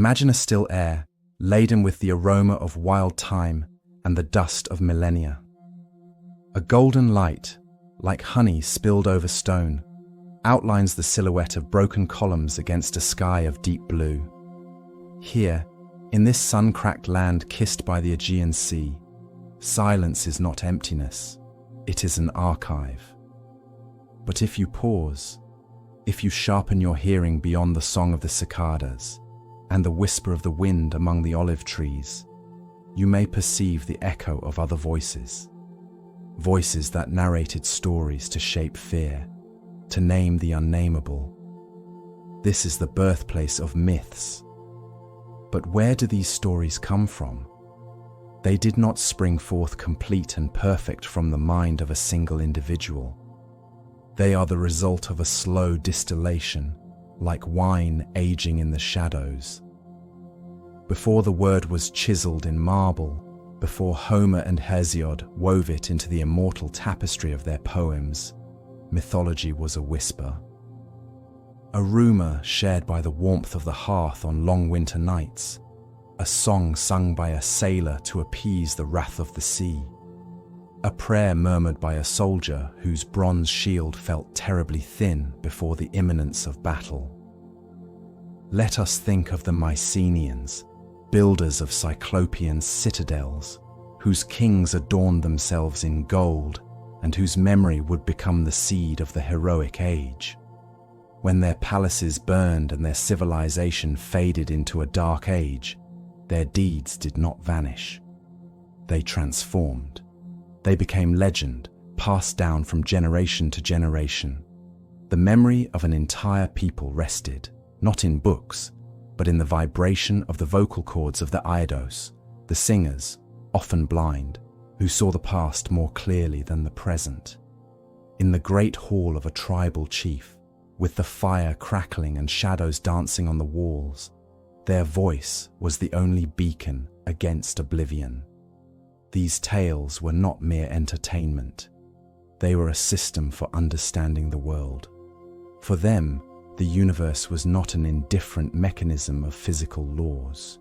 Imagine a still air, laden with the aroma of wild thyme and the dust of millennia. A golden light, like honey spilled over stone, outlines the silhouette of broken columns against a sky of deep blue. Here, in this sun-cracked land kissed by the Aegean Sea, silence is not emptiness, it is an archive. But if you pause, if you sharpen your hearing beyond the song of the cicadas and the whisper of the wind among the olive trees, you may perceive the echo of other voices. Voices that narrated stories to shape fear, to name the unnameable. This is the birthplace of myths. But where do these stories come from? They did not spring forth complete and perfect from the mind of a single individual. They are the result of a slow distillation, like wine aging in the shadows. Before the word was chiseled in marble, before Homer and Hesiod wove it into the immortal tapestry of their poems, mythology was a whisper. A rumor shared by the warmth of the hearth on long winter nights, a song sung by a sailor to appease the wrath of the sea, a prayer murmured by a soldier whose bronze shield felt terribly thin before the imminence of battle. Let us think of the Mycenaeans, builders of Cyclopean citadels, whose kings adorned themselves in gold and whose memory would become the seed of the heroic age. When their palaces burned and their civilization faded into a dark age, their deeds did not vanish. They transformed. They became legend, passed down from generation to generation. The memory of an entire people rested, not in books, but in the vibration of the vocal cords of the Aidos, the singers, often blind, who saw the past more clearly than the present. In the great hall of a tribal chief, with the fire crackling and shadows dancing on the walls, their voice was the only beacon against oblivion. These tales were not mere entertainment. They were a system for understanding the world. For them, the universe was not an indifferent mechanism of physical laws.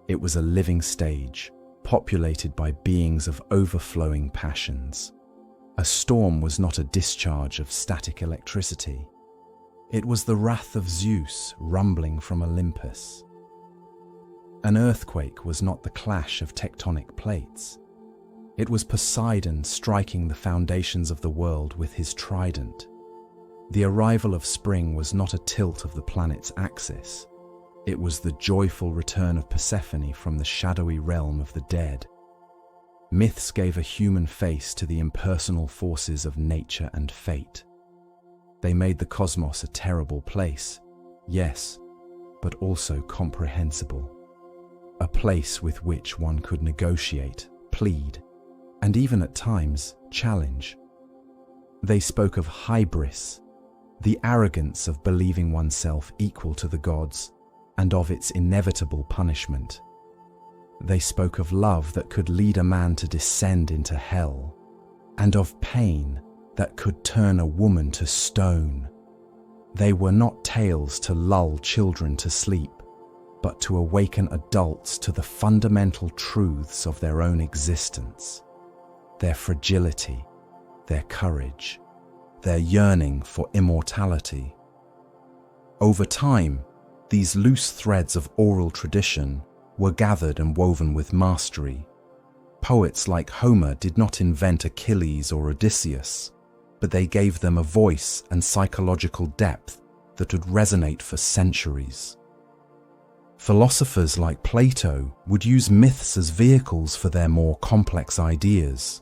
It was a living stage, populated by beings of overflowing passions. A storm was not a discharge of static electricity. It was the wrath of Zeus rumbling from Olympus. An earthquake was not the clash of tectonic plates. It was Poseidon striking the foundations of the world with his trident. The arrival of spring was not a tilt of the planet's axis. It was the joyful return of Persephone from the shadowy realm of the dead. Myths gave a human face to the impersonal forces of nature and fate. They made the cosmos a terrible place, yes, but also comprehensible. A place with which one could negotiate, plead, and even at times challenge. They spoke of hybris, the arrogance of believing oneself equal to the gods, and of its inevitable punishment. They spoke of love that could lead a man to descend into hell, and of pain that could turn a woman to stone. They were not tales to lull children to sleep, but to awaken adults to the fundamental truths of their own existence, their fragility, their courage, their yearning for immortality. Over time, these loose threads of oral tradition were gathered and woven with mastery. Poets like Homer did not invent Achilles or Odysseus, but they gave them a voice and psychological depth that would resonate for centuries. Philosophers like Plato would use myths as vehicles for their more complex ideas.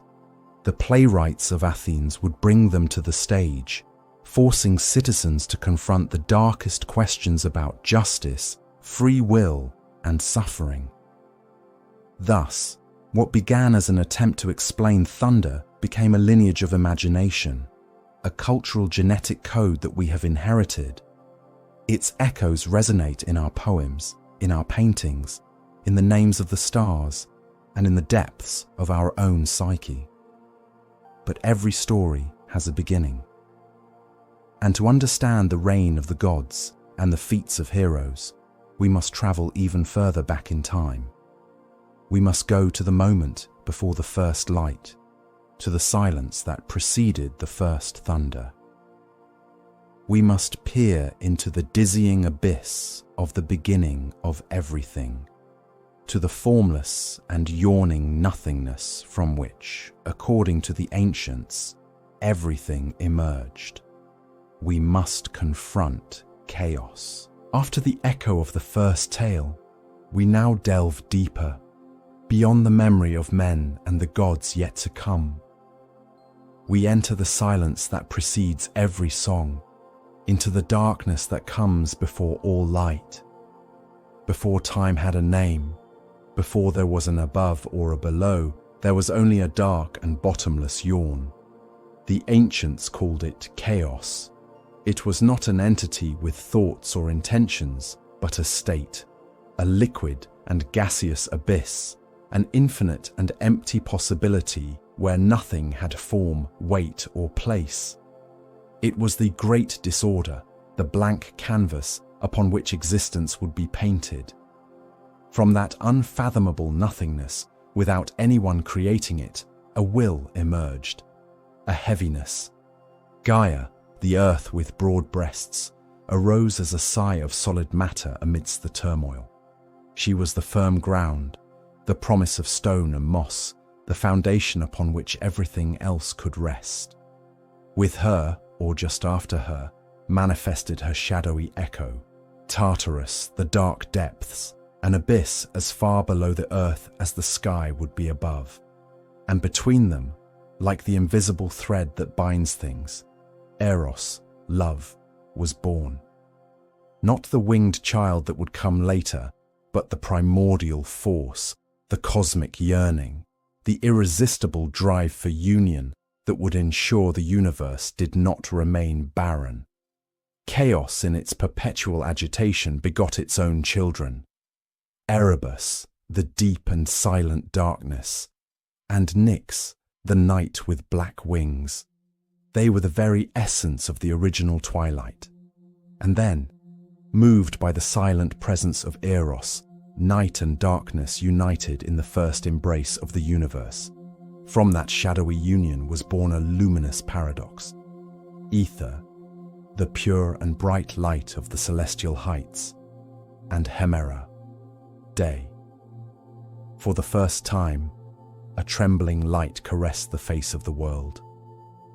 The playwrights of Athens would bring them to the stage, forcing citizens to confront the darkest questions about justice, free will, and suffering. Thus, what began as an attempt to explain thunder became a lineage of imagination, a cultural genetic code that we have inherited. Its echoes resonate in our poems, in our paintings, in the names of the stars, and in the depths of our own psyche. But every story has a beginning. And to understand the reign of the gods and the feats of heroes, we must travel even further back in time. We must go to the moment before the first light, to the silence that preceded the first thunder. We must peer into the dizzying abyss of the beginning of everything, to the formless and yawning nothingness from which, according to the ancients, everything emerged. We must confront chaos. After the echo of the first tale, we now delve deeper, beyond the memory of men and the gods yet to come. We enter the silence that precedes every song, into the darkness that comes before all light. Before time had a name, before there was an above or a below, there was only a dark and bottomless yawn. The ancients called it chaos. It was not an entity with thoughts or intentions, but a state, a liquid and gaseous abyss, an infinite and empty possibility where nothing had form, weight, or place. It was the great disorder, the blank canvas upon which existence would be painted. From that unfathomable nothingness, without anyone creating it, a will emerged, a heaviness. Gaia, the earth with broad breasts, arose as a sigh of solid matter amidst the turmoil. She was the firm ground, the promise of stone and moss, the foundation upon which everything else could rest. With her, or just after her, manifested her shadowy echo, Tartarus, the dark depths, an abyss as far below the earth as the sky would be above. And between them, like the invisible thread that binds things, Eros, love, was born. Not the winged child that would come later, but the primordial force, the cosmic yearning, the irresistible drive for union that would ensure the universe did not remain barren. Chaos in its perpetual agitation begot its own children. Erebus, the deep and silent darkness, and Nyx, the night with black wings. They were the very essence of the original twilight. And then, moved by the silent presence of Eros, night and darkness united in the first embrace of the universe. From that shadowy union was born a luminous paradox. Ether, the pure and bright light of the celestial heights, and Hemera, day. For the first time, a trembling light caressed the face of the world.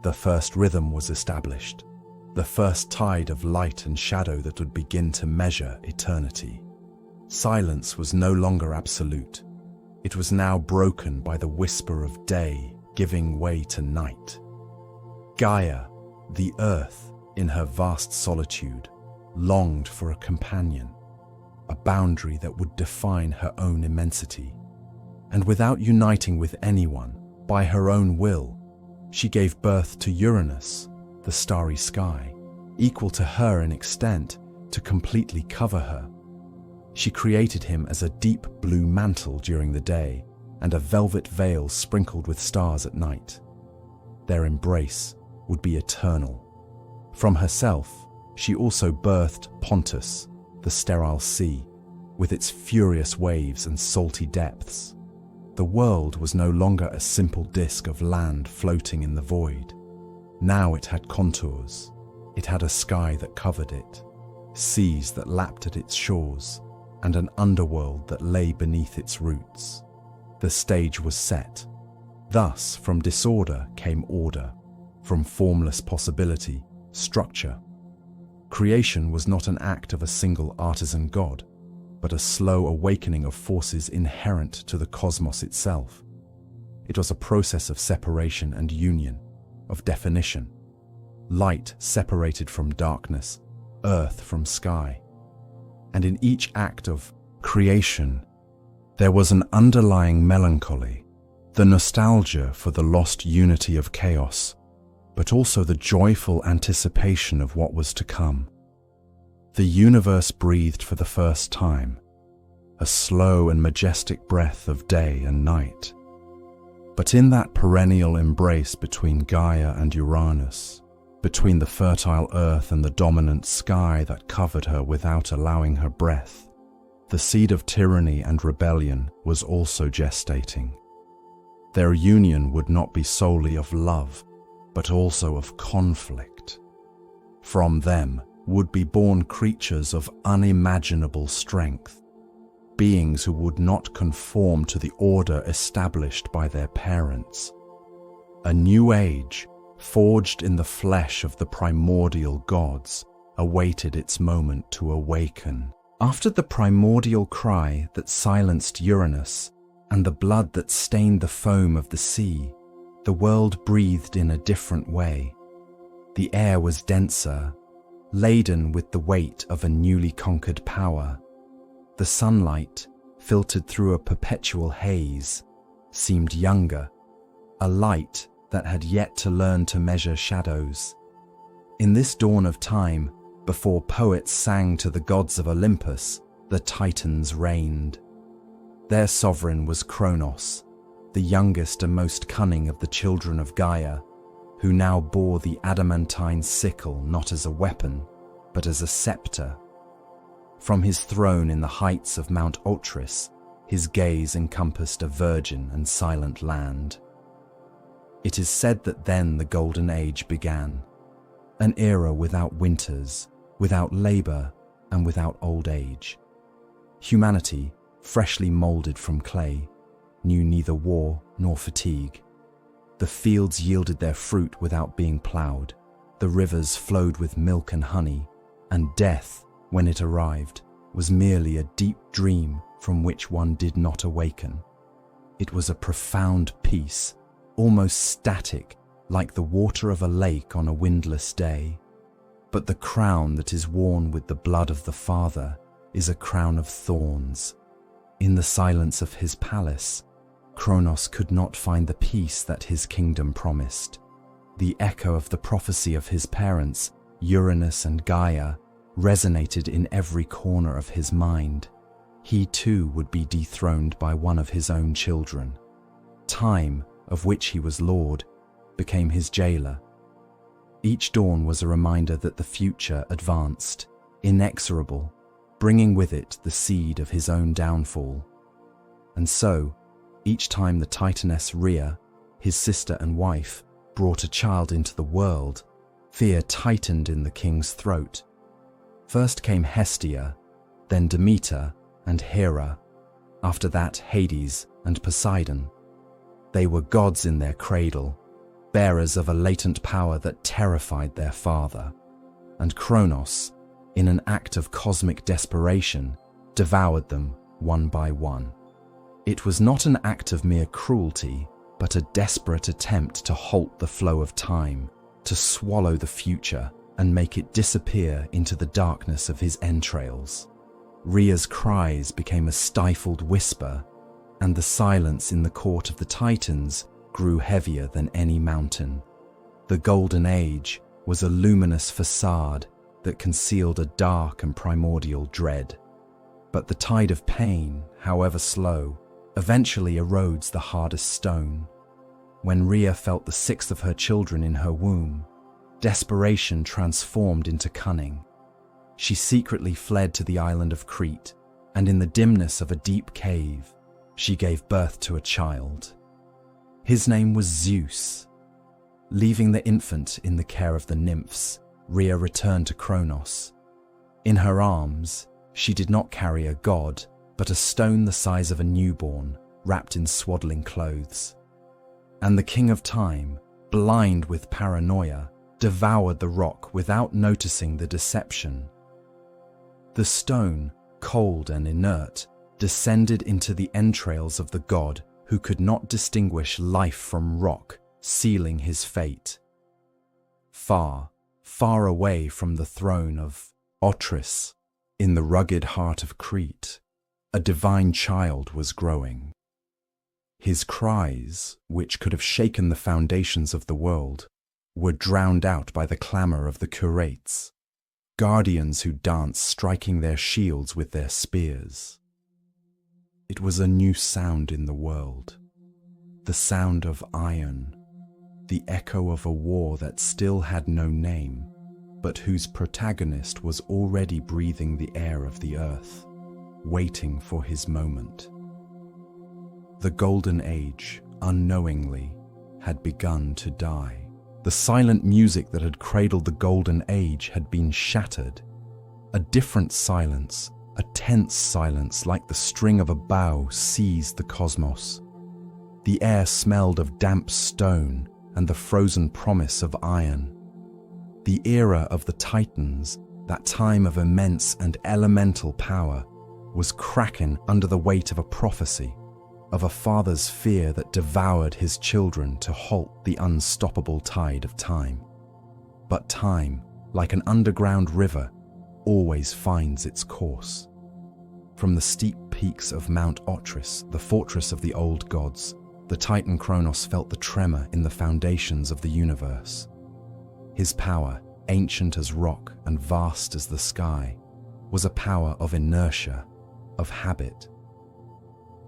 The first rhythm was established, the first tide of light and shadow that would begin to measure eternity. Silence was no longer absolute. It was now broken by the whisper of day giving way to night. Gaia, the earth, in her vast solitude, longed for a companion, a boundary that would define her own immensity. And without uniting with anyone, by her own will, she gave birth to Uranus, the starry sky, equal to her in extent, to completely cover her. She created him as a deep blue mantle during the day and a velvet veil sprinkled with stars at night. Their embrace would be eternal. From herself, she also birthed Pontus, the sterile sea, with its furious waves and salty depths. The world was no longer a simple disk of land floating in the void. Now it had contours. It had a sky that covered it, seas that lapped at its shores, and an underworld that lay beneath its roots. The stage was set. Thus, from disorder came order, from formless possibility, structure. Creation was not an act of a single artisan god, but a slow awakening of forces inherent to the cosmos itself. It was a process of separation and union, of definition. Light separated from darkness, earth from sky. And in each act of creation, there was an underlying melancholy, the nostalgia for the lost unity of chaos, but also the joyful anticipation of what was to come. The universe breathed for the first time, a slow and majestic breath of day and night. But in that perennial embrace between Gaia and Uranus, between the fertile earth and the dominant sky that covered her without allowing her breath, the seed of tyranny and rebellion was also gestating. Their union would not be solely of love, but also of conflict. From them would be born creatures of unimaginable strength, beings who would not conform to the order established by their parents. A new age, forged in the flesh of the primordial gods, awaited its moment to awaken. After the primordial cry that silenced Uranus and the blood that stained the foam of the sea, the world breathed in a different way. The air was denser, laden with the weight of a newly conquered power. The sunlight, filtered through a perpetual haze, seemed younger, a light that had yet to learn to measure shadows. In this dawn of time, before poets sang to the gods of Olympus, the Titans reigned. Their sovereign was Kronos, the youngest and most cunning of the children of Gaia, who now bore the adamantine sickle not as a weapon, but as a scepter. From his throne in the heights of Mount Otris, his gaze encompassed a virgin and silent land. It is said that then the Golden Age began, an era without winters, without labor, and without old age. Humanity, freshly molded from clay, knew neither war nor fatigue. The fields yielded their fruit without being plowed, the rivers flowed with milk and honey, and death, when it arrived, was merely a deep dream from which one did not awaken. It was a profound peace, almost static, like the water of a lake on a windless day. But the crown that is worn with the blood of the Father is a crown of thorns. In the silence of his palace, Kronos could not find the peace that his kingdom promised. The echo of the prophecy of his parents, Uranus and Gaia, resonated in every corner of his mind. He too would be dethroned by one of his own children. Time, of which he was lord, became his jailer. Each dawn was a reminder that the future advanced, inexorable, bringing with it the seed of his own downfall. And so, each time the Titaness Rhea, his sister and wife, brought a child into the world, fear tightened in the king's throat. First came Hestia, then Demeter and Hera, after that Hades and Poseidon. They were gods in their cradle, bearers of a latent power that terrified their father, and Kronos, in an act of cosmic desperation, devoured them one by one. It was not an act of mere cruelty, but a desperate attempt to halt the flow of time, to swallow the future and make it disappear into the darkness of his entrails. Rhea's cries became a stifled whisper, and the silence in the court of the Titans grew heavier than any mountain. The Golden Age was a luminous facade that concealed a dark and primordial dread. But the tide of pain, however slow, eventually erodes the hardest stone. When Rhea felt the sixth of her children in her womb, desperation transformed into cunning. She secretly fled to the island of Crete, and in the dimness of a deep cave, she gave birth to a child. His name was Zeus. Leaving the infant in the care of the nymphs, Rhea returned to Kronos. In her arms, she did not carry a god, but a stone the size of a newborn, wrapped in swaddling clothes. And the king of time, blind with paranoia, devoured the rock without noticing the deception. The stone, cold and inert, descended into the entrails of the god who could not distinguish life from rock, sealing his fate. Far, far away from the throne of Otris, in the rugged heart of Crete, a divine child was growing. His cries, which could have shaken the foundations of the world, were drowned out by the clamour of the Curates, guardians who danced striking their shields with their spears. It was a new sound in the world, the sound of iron, the echo of a war that still had no name, but whose protagonist was already breathing the air of the earth. waiting for his moment. The Golden Age, unknowingly, had begun to die. The silent music that had cradled the Golden Age had been shattered. A different silence, a tense silence like the string of a bow, seized the cosmos. The air smelled of damp stone and the frozen promise of iron. The era of the Titans, that time of immense and elemental power, was cracking under the weight of a prophecy, of a father's fear that devoured his children to halt the unstoppable tide of time. But time, like an underground river, always finds its course. From the steep peaks of Mount Otris, the fortress of the old gods, the Titan Kronos felt the tremor in the foundations of the universe. His power, ancient as rock and vast as the sky, was a power of inertia, of habit.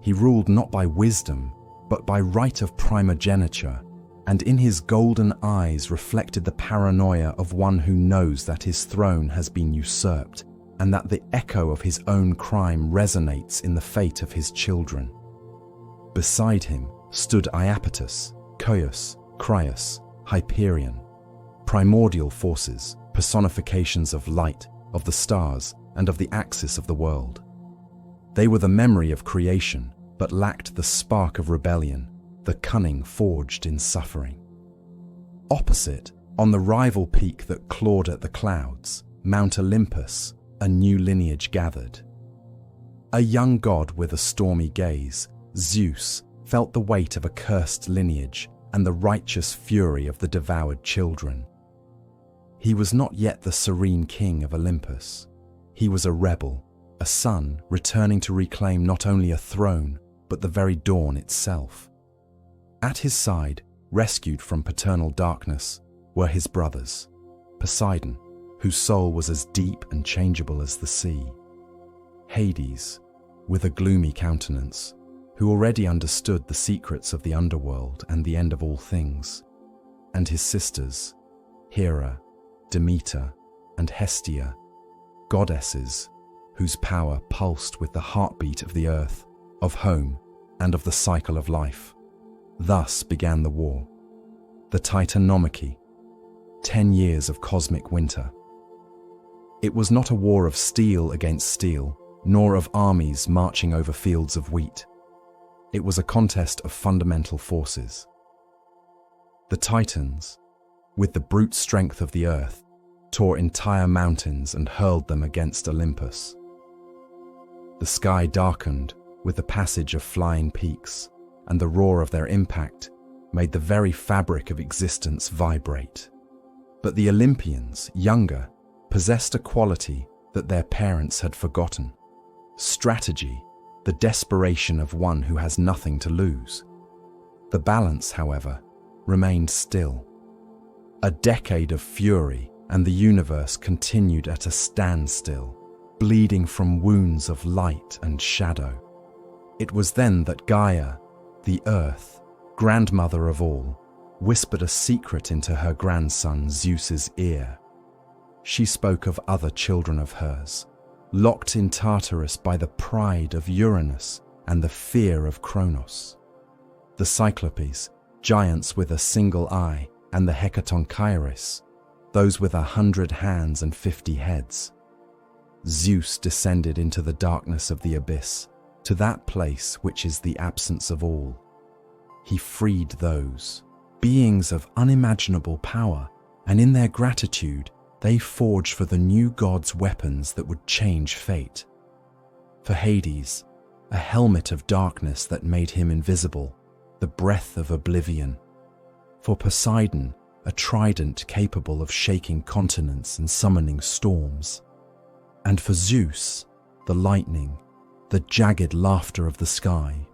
He ruled not by wisdom, but by right of primogeniture, and in his golden eyes reflected the paranoia of one who knows that his throne has been usurped, and that the echo of his own crime resonates in the fate of his children. Beside him stood Iapetus, Coeus, Crius, Hyperion, primordial forces, personifications of light, of the stars, and of the axis of the world. They were the memory of creation, but lacked the spark of rebellion, the cunning forged in suffering. Opposite, on the rival peak that clawed at the clouds, Mount Olympus, a new lineage gathered. A young god with a stormy gaze, Zeus, felt the weight of a cursed lineage and the righteous fury of the devoured children. He was not yet the serene king of Olympus. He was a rebel, a son returning to reclaim not only a throne, but the very dawn itself. At his side, rescued from paternal darkness, were his brothers, Poseidon, whose soul was as deep and changeable as the sea; Hades, with a gloomy countenance, who already understood the secrets of the underworld and the end of all things; and his sisters, Hera, Demeter, and Hestia, goddesses whose power pulsed with the heartbeat of the earth, of home, and of the cycle of life. Thus began the war, the Titanomachy, 10 years of cosmic winter. It was not a war of steel against steel, nor of armies marching over fields of wheat. It was a contest of fundamental forces. The Titans, with the brute strength of the earth, tore entire mountains and hurled them against Olympus. The sky darkened with the passage of flying peaks, and the roar of their impact made the very fabric of existence vibrate. But the Olympians, younger, possessed a quality that their parents had forgotten: strategy, the desperation of one who has nothing to lose. The balance, however, remained still. A decade of fury, and the universe continued at a standstill, bleeding from wounds of light and shadow. It was then that Gaia, the earth, grandmother of all, whispered a secret into her grandson Zeus's ear. She spoke of other children of hers, locked in Tartarus by the pride of Uranus and the fear of Kronos. The Cyclopes, giants with a single eye, and the Hecatonchires, those with 100 hands and 50 heads. Zeus descended into the darkness of the abyss, to that place which is the absence of all. He freed those, beings of unimaginable power, and in their gratitude, they forged for the new gods weapons that would change fate. For Hades, a helmet of darkness that made him invisible, the breath of oblivion. For Poseidon, a trident capable of shaking continents and summoning storms. And for Zeus, the lightning, the jagged laughter of the sky,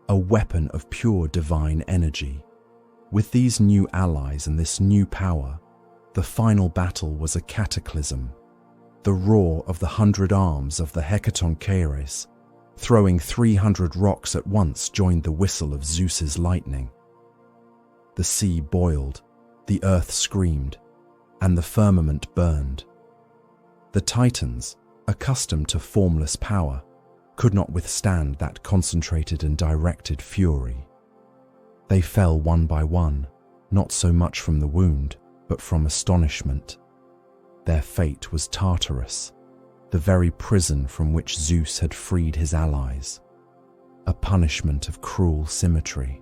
a weapon of pure divine energy. With these new allies and this new power, the final battle was a cataclysm. The roar of the 100 arms of the Hecatonchires, throwing 300 rocks at once, joined the whistle of Zeus's lightning. The sea boiled, the earth screamed, and the firmament burned. The Titans, accustomed to formless power, could not withstand that concentrated and directed fury. They fell one by one, not so much from the wound, but from astonishment. Their fate was Tartarus, the very prison from which Zeus had freed his allies, a punishment of cruel symmetry.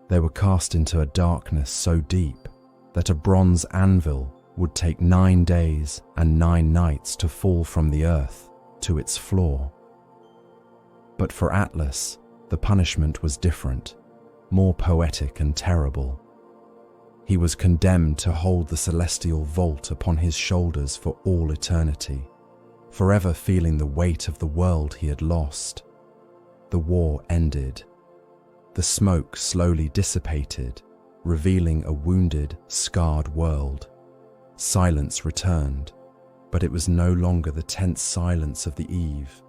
They were cast into a darkness so deep that a bronze anvil would take 9 days and 9 nights to fall from the earth to its floor. But for Atlas, the punishment was different, more poetic and terrible. He was condemned to hold the celestial vault upon his shoulders for all eternity, forever feeling the weight of the world he had lost. The war ended. The smoke slowly dissipated, revealing a wounded, scarred world. Silence returned, but it was no longer the tense silence of the eve,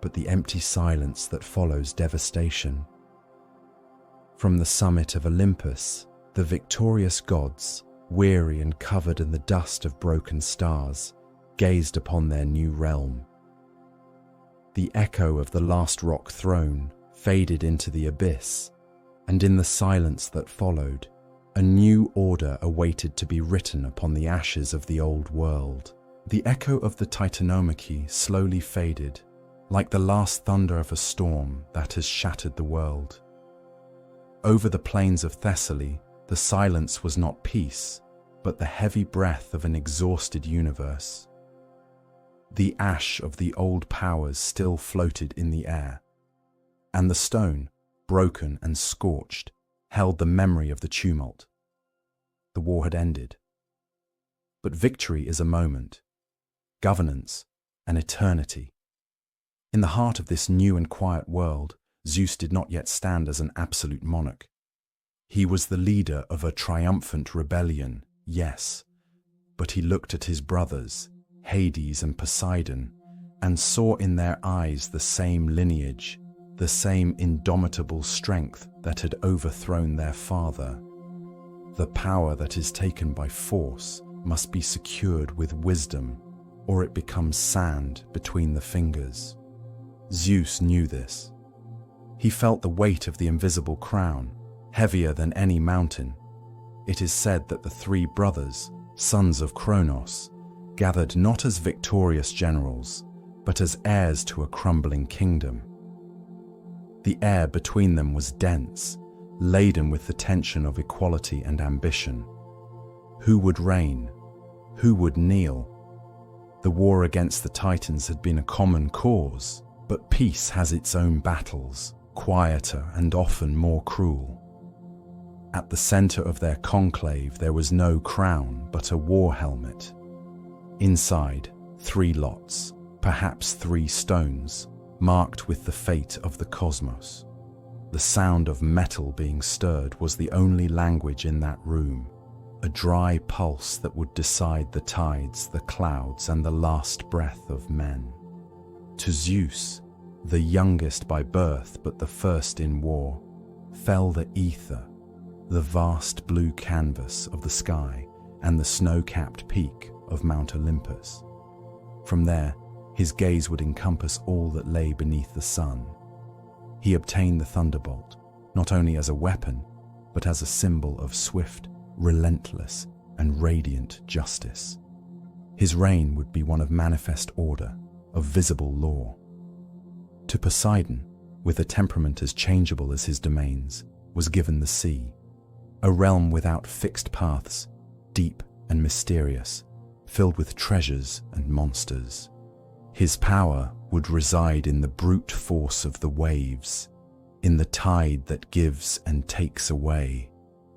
but the empty silence that follows devastation. From the summit of Olympus, the victorious gods, weary and covered in the dust of broken stars, gazed upon their new realm. The echo of the last rock throne faded into the abyss, and in the silence that followed, a new order awaited to be written upon the ashes of the old world. The echo of the Titanomachy slowly faded, like the last thunder of a storm that has shattered the world. Over the plains of Thessaly, the silence was not peace, but the heavy breath of an exhausted universe. The ash of the old powers still floated in the air, and the stone, broken and scorched, held the memory of the tumult. The war had ended. But victory is a moment, governance an eternity. In the heart of this new and quiet world, Zeus did not yet stand as an absolute monarch. He was the leader of a triumphant rebellion, yes, but he looked at his brothers, Hades and Poseidon, and saw in their eyes the same lineage, the same indomitable strength that had overthrown their father. The power that is taken by force must be secured with wisdom, or it becomes sand between the fingers. Zeus knew this. He felt the weight of the invisible crown, heavier than any mountain. It is said that the 3 brothers, sons of Kronos, gathered not as victorious generals, but as heirs to a crumbling kingdom. The air between them was dense, laden with the tension of equality and ambition. Who would reign? Who would kneel? The war against the Titans had been a common cause, but peace has its own battles, quieter and often more cruel. At the center of their conclave there was no crown but a war helmet. Inside, 3 lots, perhaps 3 stones, marked with the fate of the cosmos. The sound of metal being stirred was the only language in that room, a dry pulse that would decide the tides, the clouds, and the last breath of men. To Zeus, the youngest by birth but the first in war, fell the ether, the vast blue canvas of the sky and the snow-capped peak of Mount Olympus. From there, his gaze would encompass all that lay beneath the sun. He obtained the thunderbolt, not only as a weapon, but as a symbol of swift, relentless, and radiant justice. His reign would be one of manifest order, of visible law. To Poseidon, with a temperament as changeable as his domains, was given the sea, a realm without fixed paths, deep and mysterious, filled with treasures and monsters. His power would reside in the brute force of the waves, in the tide that gives and takes away,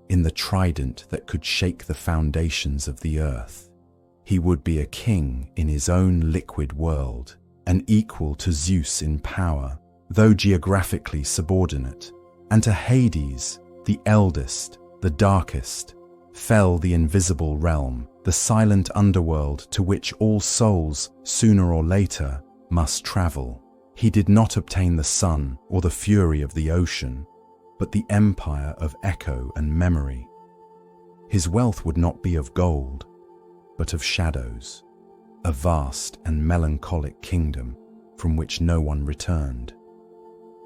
in the trident that could shake the foundations of the earth. He would be a king in his own liquid world, an equal to Zeus in power, though geographically subordinate. And to Hades, the eldest, the darkest, fell the invisible realm, the silent underworld to which all souls, sooner or later, must travel. He did not obtain the sun or the fury of the ocean, but the empire of echo and memory. His wealth would not be of gold, but of shadows, a vast and melancholic kingdom, from which no one returned.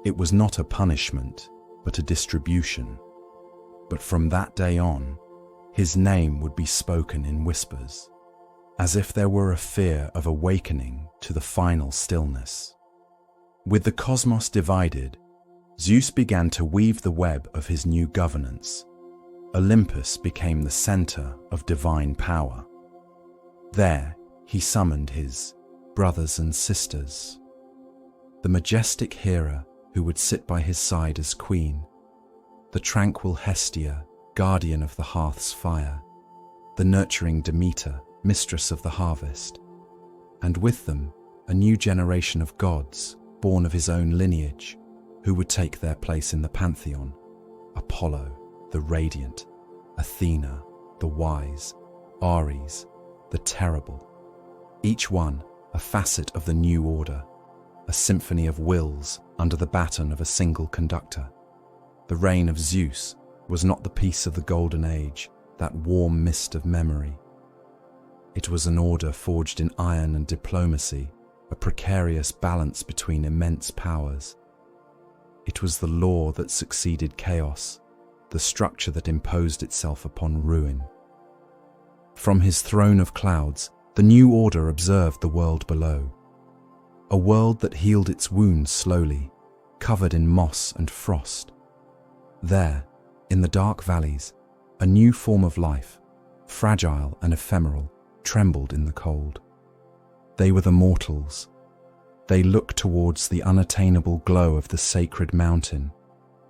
It was not a punishment, but a distribution. But from that day on, his name would be spoken in whispers, as if there were a fear of awakening to the final stillness. With the cosmos divided, Zeus began to weave the web of his new governance. Olympus became the center of divine power. There, he summoned his brothers and sisters. The majestic Hera, who would sit by his side as queen, the tranquil Hestia, guardian of the hearth's fire, the nurturing Demeter, mistress of the harvest, and with them a new generation of gods born of his own lineage, who would take their place in the pantheon: Apollo, the radiant; Athena, the wise; Ares, the terrible. Each one a facet of the new order, a symphony of wills under the baton of a single conductor. The reign of Zeus was not the peace of the golden age, that warm mist of memory. It was an order forged in iron and diplomacy, a precarious balance between immense powers. It was the law that succeeded chaos, the structure that imposed itself upon ruin. From his throne of clouds, the new order observed the world below. A world that healed its wounds slowly, covered in moss and frost. There, in the dark valleys, a new form of life, fragile and ephemeral, trembled in the cold. They were the mortals. They looked towards the unattainable glow of the sacred mountain,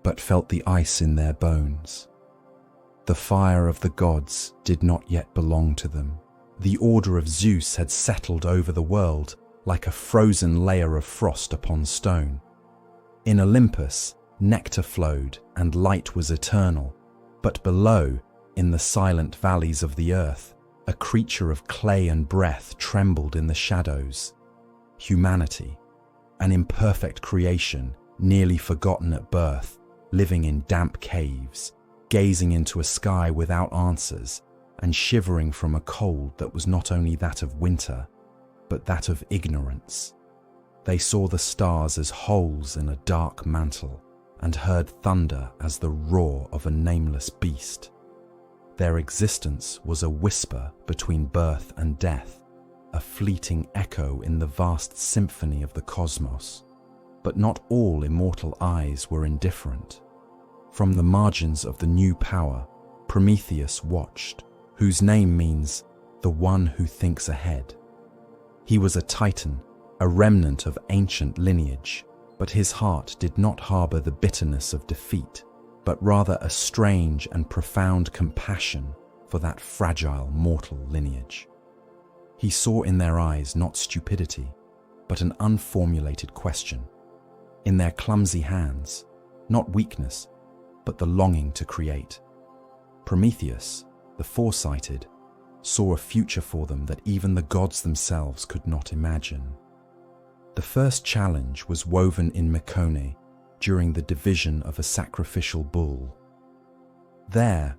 but felt the ice in their bones. The fire of the gods did not yet belong to them. The order of Zeus had settled over the world like a frozen layer of frost upon stone. In Olympus, nectar flowed and light was eternal, but below, in the silent valleys of the earth, a creature of clay and breath trembled in the shadows. Humanity, an imperfect creation, nearly forgotten at birth, living in damp caves, gazing into a sky without answers, and shivering from a cold that was not only that of winter, but that of ignorance. They saw the stars as holes in a dark mantle, and heard thunder as the roar of a nameless beast. Their existence was a whisper between birth and death, a fleeting echo in the vast symphony of the cosmos. But not all immortal eyes were indifferent. From the margins of the new power, Prometheus watched, whose name means the one who thinks ahead. He was a titan, a remnant of ancient lineage, but his heart did not harbor the bitterness of defeat, but rather a strange and profound compassion for that fragile mortal lineage. He saw in their eyes not stupidity, but an unformulated question. In their clumsy hands, not weakness, but the longing to create. Prometheus, the foresighted, saw a future for them that even the gods themselves could not imagine. The first challenge was woven in Mycenae during the division of a sacrificial bull. There,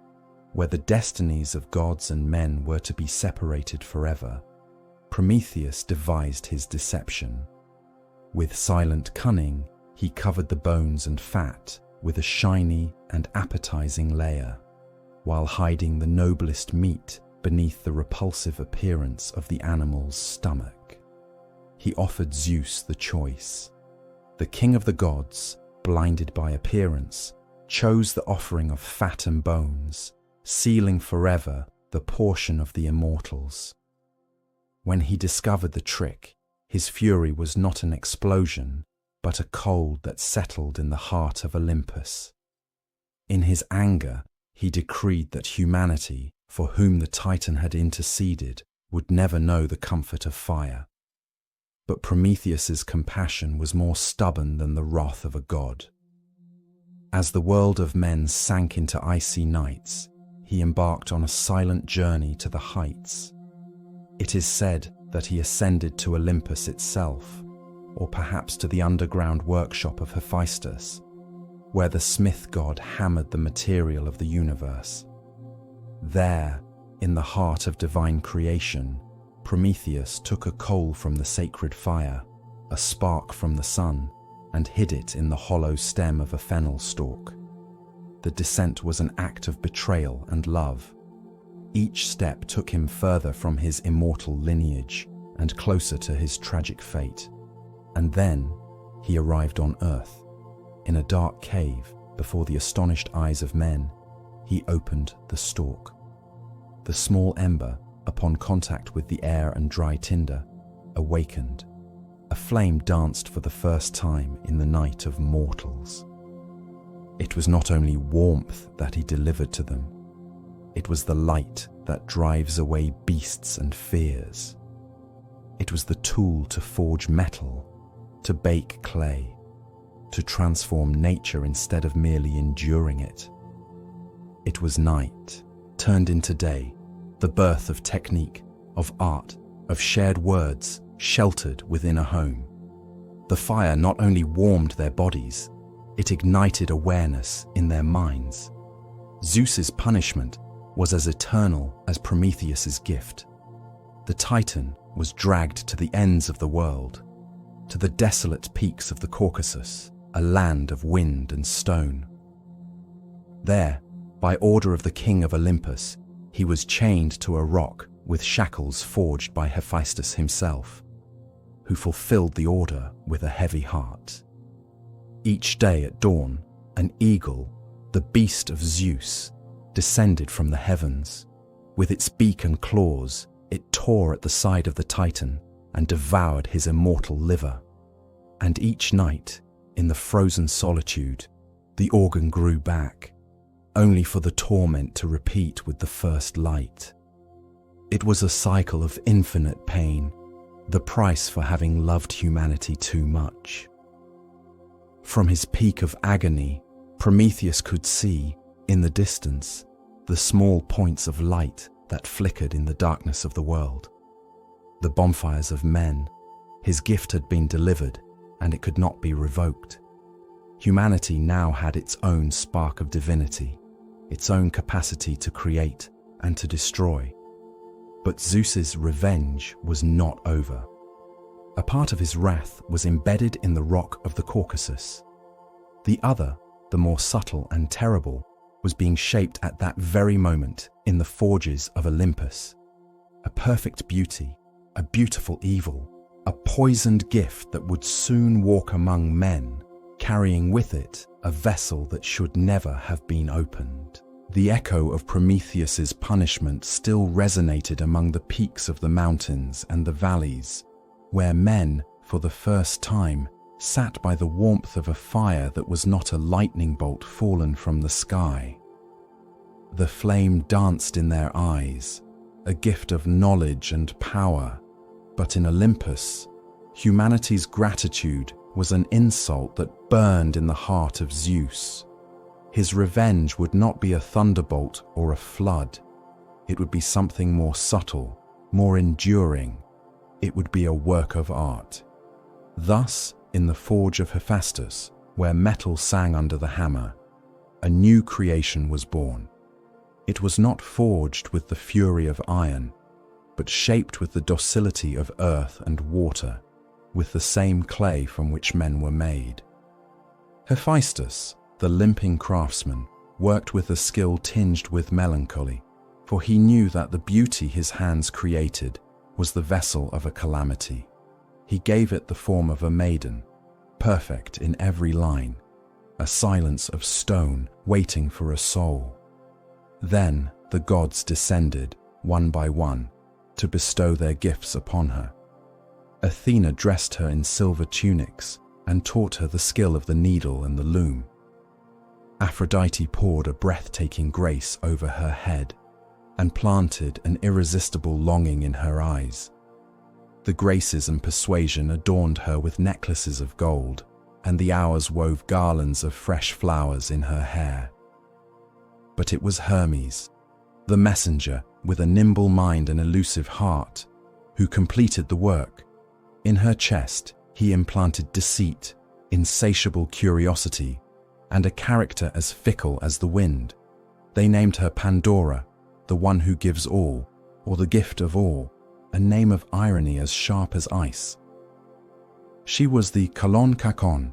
where the destinies of gods and men were to be separated forever, Prometheus devised his deception. With silent cunning, he covered the bones and fat with a shiny and appetizing layer, while hiding the noblest meat beneath the repulsive appearance of the animal's stomach. He offered Zeus the choice. The king of the gods, blinded by appearance, chose the offering of fat and bones, sealing forever the portion of the immortals. When he discovered the trick, his fury was not an explosion, but a cold that settled in the heart of Olympus. In his anger, he decreed that humanity, for whom the Titan had interceded, would never know the comfort of fire. But Prometheus's compassion was more stubborn than the wrath of a god. As the world of men sank into icy nights, he embarked on a silent journey to the heights. It is said that he ascended to Olympus itself, or perhaps to the underground workshop of Hephaestus, where the smith god hammered the material of the universe. There, in the heart of divine creation, Prometheus took a coal from the sacred fire, a spark from the sun and hid it in the hollow stem of a fennel stalk. The descent was an act of betrayal and love. Each step took him further from his immortal lineage and closer to his tragic fate. And then he arrived on Earth. In a dark cave, before the astonished eyes of men, he opened the stalk. The small ember, upon contact with the air and dry tinder, awakened. A flame danced for the first time in the night of mortals. It was not only warmth that he delivered to them, it was the light that drives away beasts and fears. It was the tool to forge metal, to bake clay, to transform nature instead of merely enduring it. It was night, turned into day, the birth of technique, of art, of shared words, sheltered within a home. The fire not only warmed their bodies, it ignited awareness in their minds. Zeus's punishment was as eternal as Prometheus's gift. The Titan was dragged to the ends of the world, to the desolate peaks of the Caucasus, a land of wind and stone. There, by order of the king of Olympus, he was chained to a rock with shackles forged by Hephaestus himself, who fulfilled the order with a heavy heart. Each day at dawn, an eagle, the beast of Zeus, descended from the heavens. With its beak and claws, it tore at the side of the Titan and devoured his immortal liver. And each night, in the frozen solitude, the organ grew back, only for the torment to repeat with the first light. It was a cycle of infinite pain, the price for having loved humanity too much. From his peak of agony, Prometheus could see, in the distance, the small points of light that flickered in the darkness of the world. The bonfires of men. His gift had been delivered, and it could not be revoked. Humanity now had its own spark of divinity, its own capacity to create and to destroy. But Zeus's revenge was not over. A part of his wrath was embedded in the rock of the Caucasus. The other, the more subtle and terrible, was being shaped at that very moment in the forges of Olympus. A perfect beauty, a beautiful evil, a poisoned gift that would soon walk among men, carrying with it a vessel that should never have been opened. The echo of Prometheus's punishment still resonated among the peaks of the mountains and the valleys, where men, for the first time, sat by the warmth of a fire that was not a lightning bolt fallen from the sky. The flame danced in their eyes, a gift of knowledge and power, but in Olympus, humanity's gratitude was an insult that burned in the heart of Zeus. His revenge would not be a thunderbolt or a flood. It would be something more subtle, more enduring. It would be a work of art. Thus, in the forge of Hephaestus, where metal sang under the hammer, a new creation was born. It was not forged with the fury of iron, but shaped with the docility of earth and water, with the same clay from which men were made. Hephaestus, the limping craftsman, worked with a skill tinged with melancholy, for he knew that the beauty his hands created was the vessel of a calamity. He gave it the form of a maiden, perfect in every line, a silence of stone waiting for a soul. Then the gods descended, one by one, to bestow their gifts upon her. Athena dressed her in silver tunics and taught her the skill of the needle and the loom. Aphrodite poured a breathtaking grace over her head and planted an irresistible longing in her eyes. The graces and persuasion adorned her with necklaces of gold, and the hours wove garlands of fresh flowers in her hair. But it was Hermes, the messenger with a nimble mind and elusive heart, who completed the work. In her chest, he implanted deceit, insatiable curiosity, and a character as fickle as the wind. They named her Pandora, the one who gives all, or the gift of all, a name of irony as sharp as ice. She was the Kalon Kakon,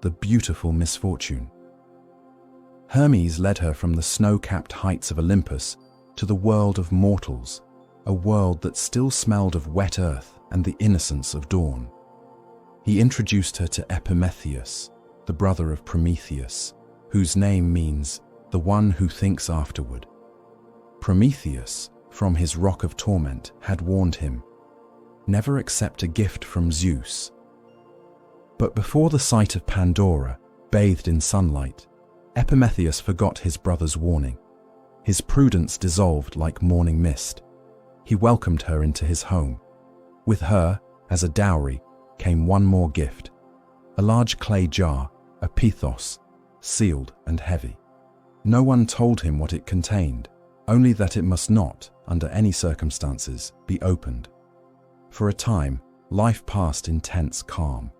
the beautiful misfortune. Hermes led her from the snow-capped heights of Olympus to the world of mortals, a world that still smelled of wet earth and the innocence of dawn. He introduced her to Epimetheus, the brother of Prometheus, whose name means the one who thinks afterward. Prometheus, from his rock of torment, had warned him, never accept a gift from Zeus. But before the sight of Pandora, bathed in sunlight, Epimetheus forgot his brother's warning. His prudence dissolved like morning mist. He welcomed her into his home. With her, as a dowry, came one more gift, a large clay jar, a pithos, sealed and heavy. No one told him what it contained, only that it must not, under any circumstances, be opened. For a time, life passed in tense calm,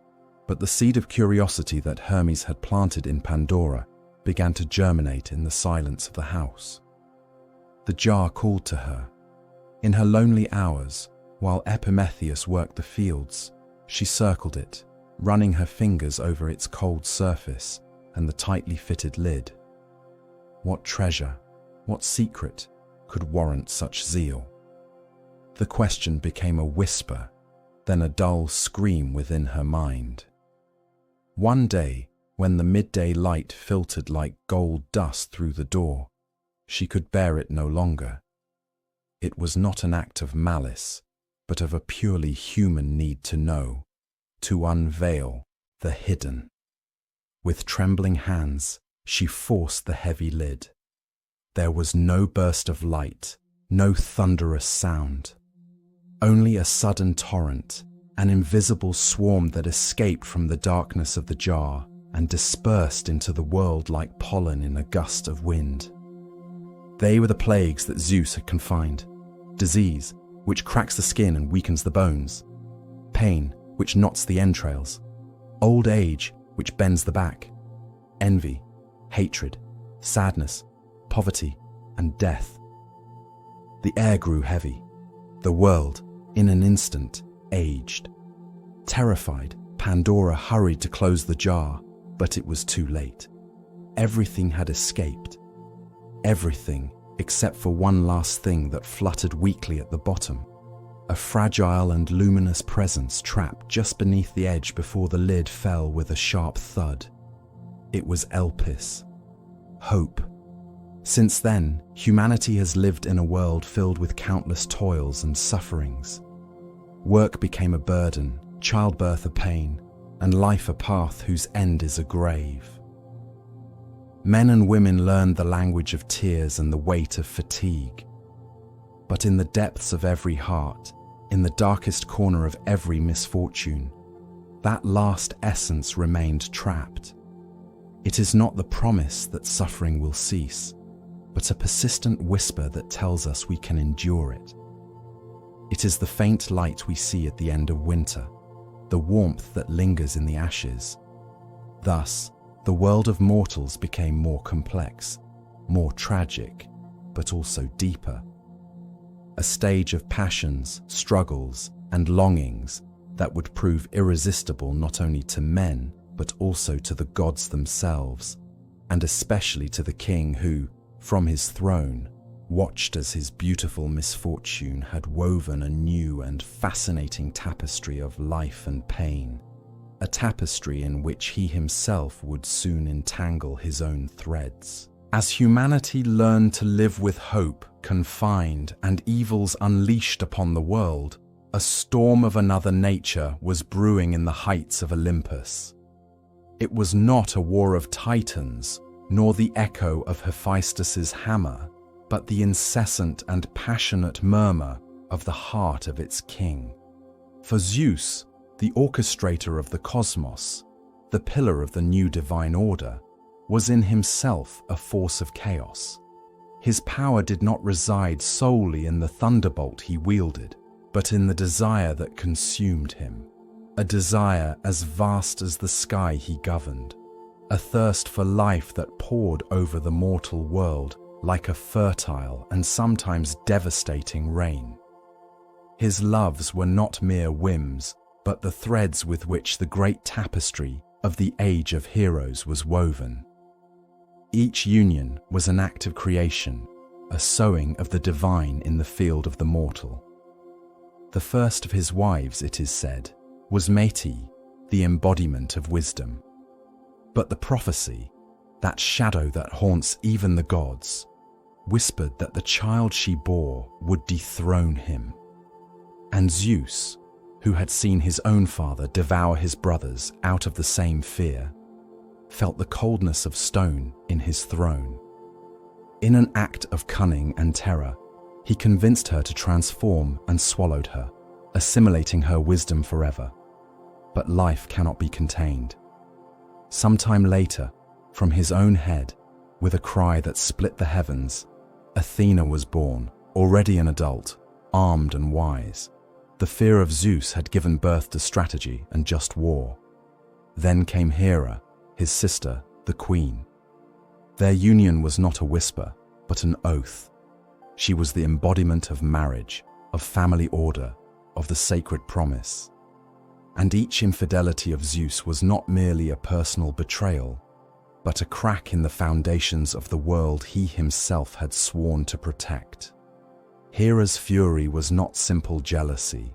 but the seed of curiosity that Hermes had planted in Pandora began to germinate in the silence of the house. The jar called to her. In her lonely hours, while Epimetheus worked the fields, she circled it, running her fingers over its cold surface and the tightly fitted lid. What treasure, what secret could warrant such zeal? The question became a whisper, then a dull scream within her mind. One day, when the midday light filtered like gold dust through the door, she could bear it no longer. It was not an act of malice, but of a purely human need to know, to unveil the hidden. With trembling hands, she forced the heavy lid. There was no burst of light, no thunderous sound. Only a sudden torrent, an invisible swarm that escaped from the darkness of the jar and dispersed into the world like pollen in a gust of wind. They were the plagues that Zeus had confined. Disease, which cracks the skin and weakens the bones. Pain, which knots the entrails. Old age, which bends the back. Envy, hatred, sadness, poverty, and death. The air grew heavy. The world, in an instant, aged. Terrified, Pandora hurried to close the jar, but it was too late. Everything had escaped. Everything except for one last thing that fluttered weakly at the bottom. A fragile and luminous presence trapped just beneath the edge before the lid fell with a sharp thud. It was Elpis. Hope. Since then, humanity has lived in a world filled with countless toils and sufferings. Work became a burden, childbirth a pain, and life a path whose end is a grave. Men and women learned the language of tears and the weight of fatigue. But in the depths of every heart, in the darkest corner of every misfortune, that last essence remained trapped. It is not the promise that suffering will cease, but a persistent whisper that tells us we can endure it. It is the faint light we see at the end of winter, the warmth that lingers in the ashes. Thus, the world of mortals became more complex, more tragic, but also deeper. A stage of passions, struggles, and longings that would prove irresistible not only to men, but also to the gods themselves, and especially to the king who, from his throne, watched as his beautiful misfortune had woven a new and fascinating tapestry of life and pain, a tapestry in which he himself would soon entangle his own threads. As humanity learned to live with hope confined and evils unleashed upon the world, a storm of another nature was brewing in the heights of Olympus. It was not a war of titans, nor the echo of Hephaestus's hammer, but the incessant and passionate murmur of the heart of its king. For Zeus, the orchestrator of the cosmos, the pillar of the new divine order, was in himself a force of chaos. His power did not reside solely in the thunderbolt he wielded, but in the desire that consumed him, a desire as vast as the sky he governed, a thirst for life that poured over the mortal world like a fertile and sometimes devastating rain. His loves were not mere whims, but the threads with which the great tapestry of the age of heroes was woven. Each union was an act of creation, a sowing of the divine in the field of the mortal. The first of his wives, it is said, was Métis, the embodiment of wisdom. But the prophecy, that shadow that haunts even the gods, whispered that the child she bore would dethrone him. And Zeus, who had seen his own father devour his brothers out of the same fear, felt the coldness of stone in his throne. In an act of cunning and terror, he convinced her to transform and swallowed her, assimilating her wisdom forever. But life cannot be contained. Sometime later, from his own head, with a cry that split the heavens, Athena was born, already an adult, armed and wise. The fear of Zeus had given birth to strategy and just war. Then came Hera, his sister, the queen. Their union was not a whisper, but an oath. She was the embodiment of marriage, of family order, of the sacred promise. And each infidelity of Zeus was not merely a personal betrayal, but a crack in the foundations of the world he himself had sworn to protect. Hera's fury was not simple jealousy.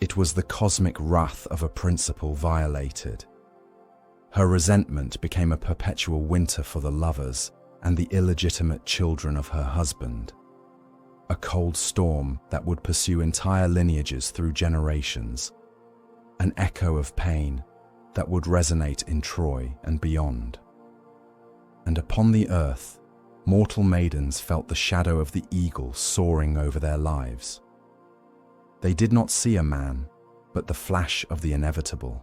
It was the cosmic wrath of a principle violated. Her resentment became a perpetual winter for the lovers and the illegitimate children of her husband. A cold storm that would pursue entire lineages through generations. An echo of pain that would resonate in Troy and beyond. And upon the earth, mortal maidens felt the shadow of the eagle soaring over their lives. They did not see a man, but the flash of the inevitable.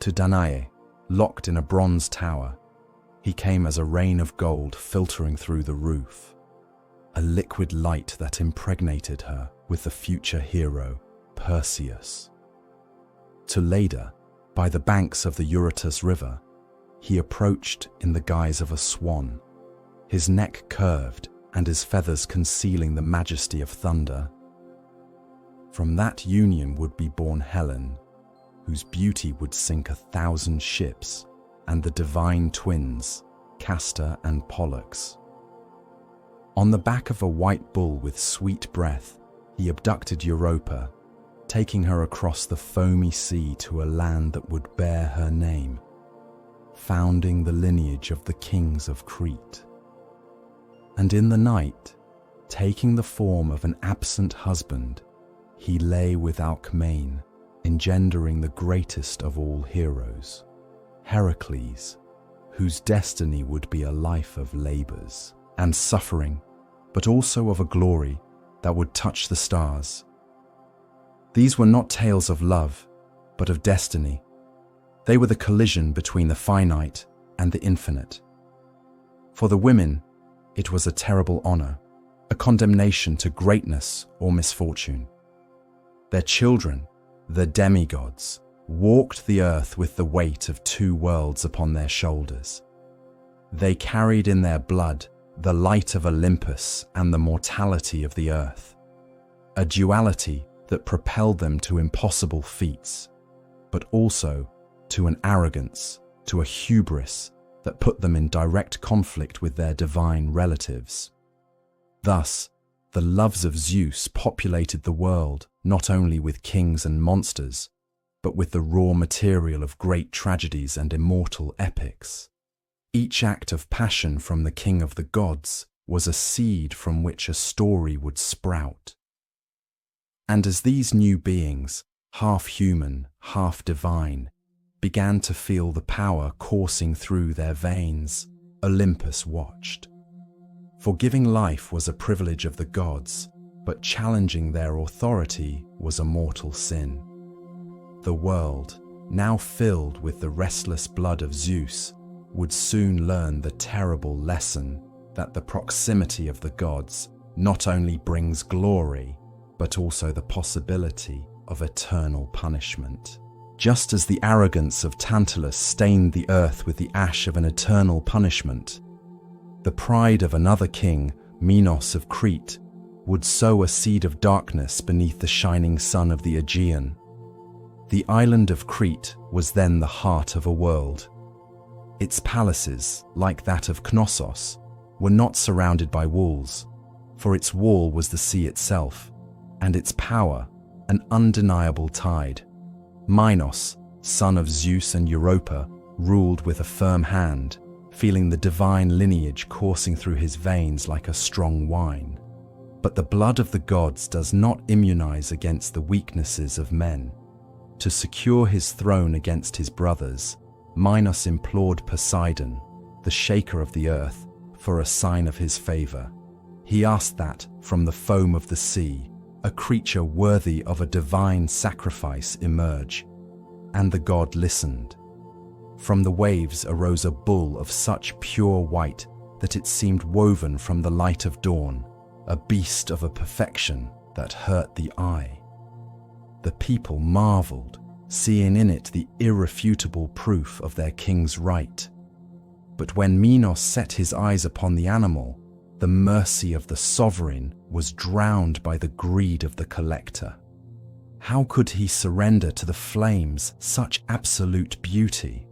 To Danae, locked in a bronze tower, he came as a rain of gold filtering through the roof, a liquid light that impregnated her with the future hero, Perseus. To Leda, by the banks of the Eurytus River, he approached in the guise of a swan, his neck curved and his feathers concealing the majesty of thunder. From that union would be born Helen, whose beauty would sink 1,000 ships, and the divine twins, Castor and Pollux. On the back of a white bull with sweet breath, he abducted Europa, taking her across the foamy sea to a land that would bear her name, founding the lineage of the kings of Crete. And in the night, taking the form of an absent husband, he lay with Alcmaeon, engendering the greatest of all heroes, Hercules, whose destiny would be a life of labors and suffering, but also of a glory that would touch the stars. These were not tales of love, but of destiny. They were the collision between the finite and the infinite. For the women, it was a terrible honor, a condemnation to greatness or misfortune. Their children, the demigods, walked the earth with the weight of 2 worlds upon their shoulders. They carried in their blood the light of Olympus and the mortality of the earth, a duality that propelled them to impossible feats, but also to an arrogance, to a hubris that put them in direct conflict with their divine relatives. Thus, the Loves of Zeus populated the world not only with kings and monsters, but with the raw material of great tragedies and immortal epics. Each act of passion from the king of the gods was a seed from which a story would sprout. And as these new beings, half human, half divine, began to feel the power coursing through their veins, Olympus watched. For giving life was a privilege of the gods, but challenging their authority was a mortal sin. The world, now filled with the restless blood of Zeus, would soon learn the terrible lesson that the proximity of the gods not only brings glory, but also the possibility of eternal punishment. Just as the arrogance of Tantalus stained the earth with the ash of an eternal punishment, the pride of another king, Minos of Crete, would sow a seed of darkness beneath the shining sun of the Aegean, The island of Crete was then the heart of a world. Its palaces, like that of Knossos, were not surrounded by walls, for its wall was the sea itself, and its power an undeniable tide. Minos, son of Zeus and Europa, ruled with a firm hand, feeling the divine lineage coursing through his veins like a strong wine. But the blood of the gods does not immunize against the weaknesses of men. To secure his throne against his brothers, Minos implored Poseidon, the shaker of the earth, for a sign of his favor. He asked that, from the foam of the sea, a creature worthy of a divine sacrifice emerge, and the god listened. From the waves arose a bull of such pure white that it seemed woven from the light of dawn, a beast of a perfection that hurt the eye. The people marveled, seeing in it the irrefutable proof of their king's right. But when Minos set his eyes upon the animal, the mercy of the sovereign was drowned by the greed of the collector. How could he surrender to the flames such absolute beauty?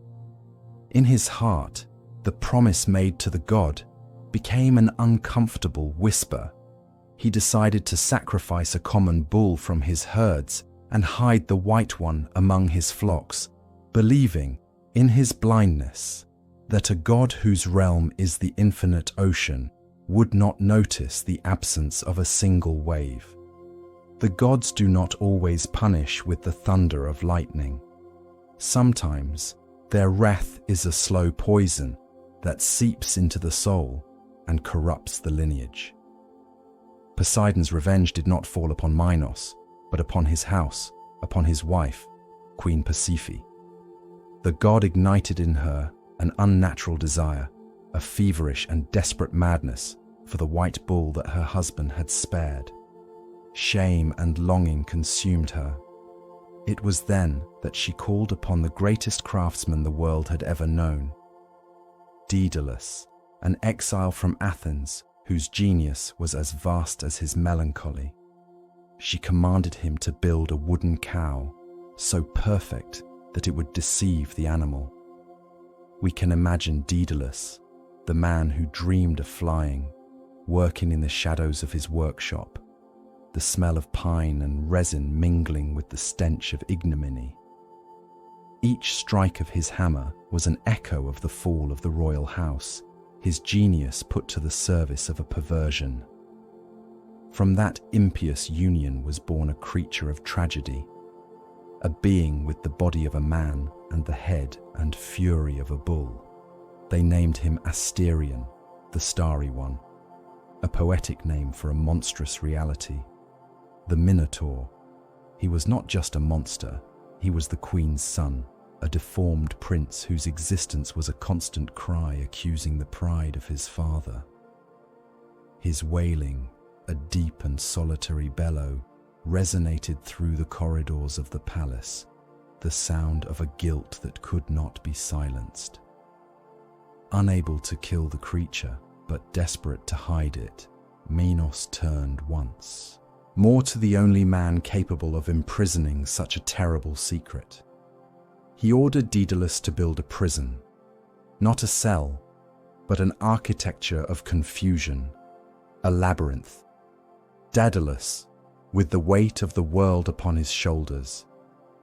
In his heart, the promise made to the god became an uncomfortable whisper. He decided to sacrifice a common bull from his herds and hide the white one among his flocks, believing, in his blindness, that a god whose realm is the infinite ocean would not notice the absence of a single wave. The gods do not always punish with the thunder of lightning. Sometimes their wrath is a slow poison that seeps into the soul and corrupts the lineage. Poseidon's revenge did not fall upon Minos, but upon his house, upon his wife, Queen Persephone. The god ignited in her an unnatural desire, a feverish and desperate madness for the white bull that her husband had spared. Shame and longing consumed her. It was then that she called upon the greatest craftsman the world had ever known, Daedalus, an exile from Athens whose genius was as vast as his melancholy. She commanded him to build a wooden cow, so perfect that it would deceive the animal. We can imagine Daedalus, the man who dreamed of flying, working in the shadows of his workshop, the smell of pine and resin mingling with the stench of ignominy. Each strike of his hammer was an echo of the fall of the royal house, his genius put to the service of a perversion. From that impious union was born a creature of tragedy, a being with the body of a man and the head and fury of a bull. They named him Asterion, the Starry One, a poetic name for a monstrous reality. The Minotaur. He was not just a monster, he was the queen's son, a deformed prince whose existence was a constant cry accusing the pride of his father. His wailing, a deep and solitary bellow, resonated through the corridors of the palace, the sound of a guilt that could not be silenced. Unable to kill the creature, but desperate to hide it, Minos turned once more to the only man capable of imprisoning such a terrible secret. He ordered Daedalus to build a prison, not a cell, but an architecture of confusion, a labyrinth. Daedalus, with the weight of the world upon his shoulders,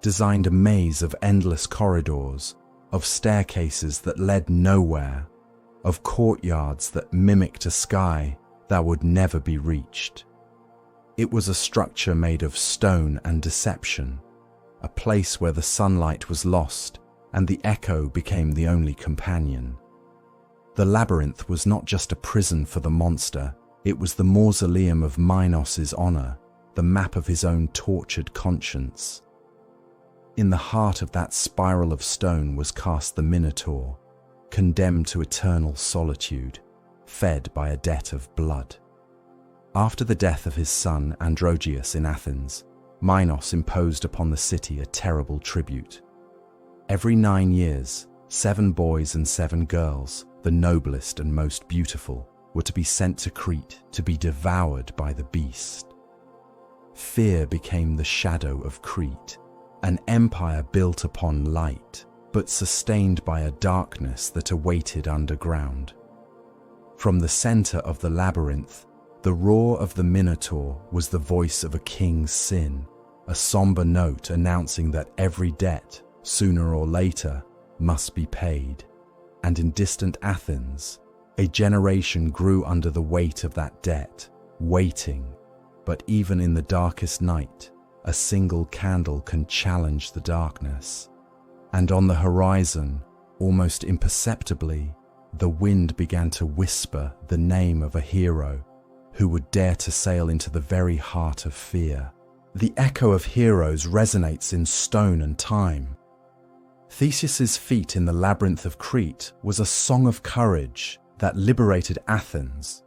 designed a maze of endless corridors, of staircases that led nowhere, of courtyards that mimicked a sky that would never be reached. It was a structure made of stone and deception, a place where the sunlight was lost and the echo became the only companion. The labyrinth was not just a prison for the monster, it was the mausoleum of Minos' honor, the map of his own tortured conscience. In the heart of that spiral of stone was cast the Minotaur, condemned to eternal solitude, fed by a debt of blood. After the death of his son Androgeus in Athens, Minos imposed upon the city a terrible tribute. Every 9 years, 7 boys and 7 girls, the noblest and most beautiful, were to be sent to Crete to be devoured by the beast. Fear became the shadow of Crete, an empire built upon light, but sustained by a darkness that awaited underground. From the center of the labyrinth, the roar of the Minotaur was the voice of a king's sin, a somber note announcing that every debt, sooner or later, must be paid. And in distant Athens, a generation grew under the weight of that debt, waiting. But even in the darkest night, a single candle can challenge the darkness. And on the horizon, almost imperceptibly, the wind began to whisper the name of a hero who would dare to sail into the very heart of fear. The echo of heroes resonates in stone and time. Theseus's feat in the labyrinth of Crete was a song of courage that liberated Athens.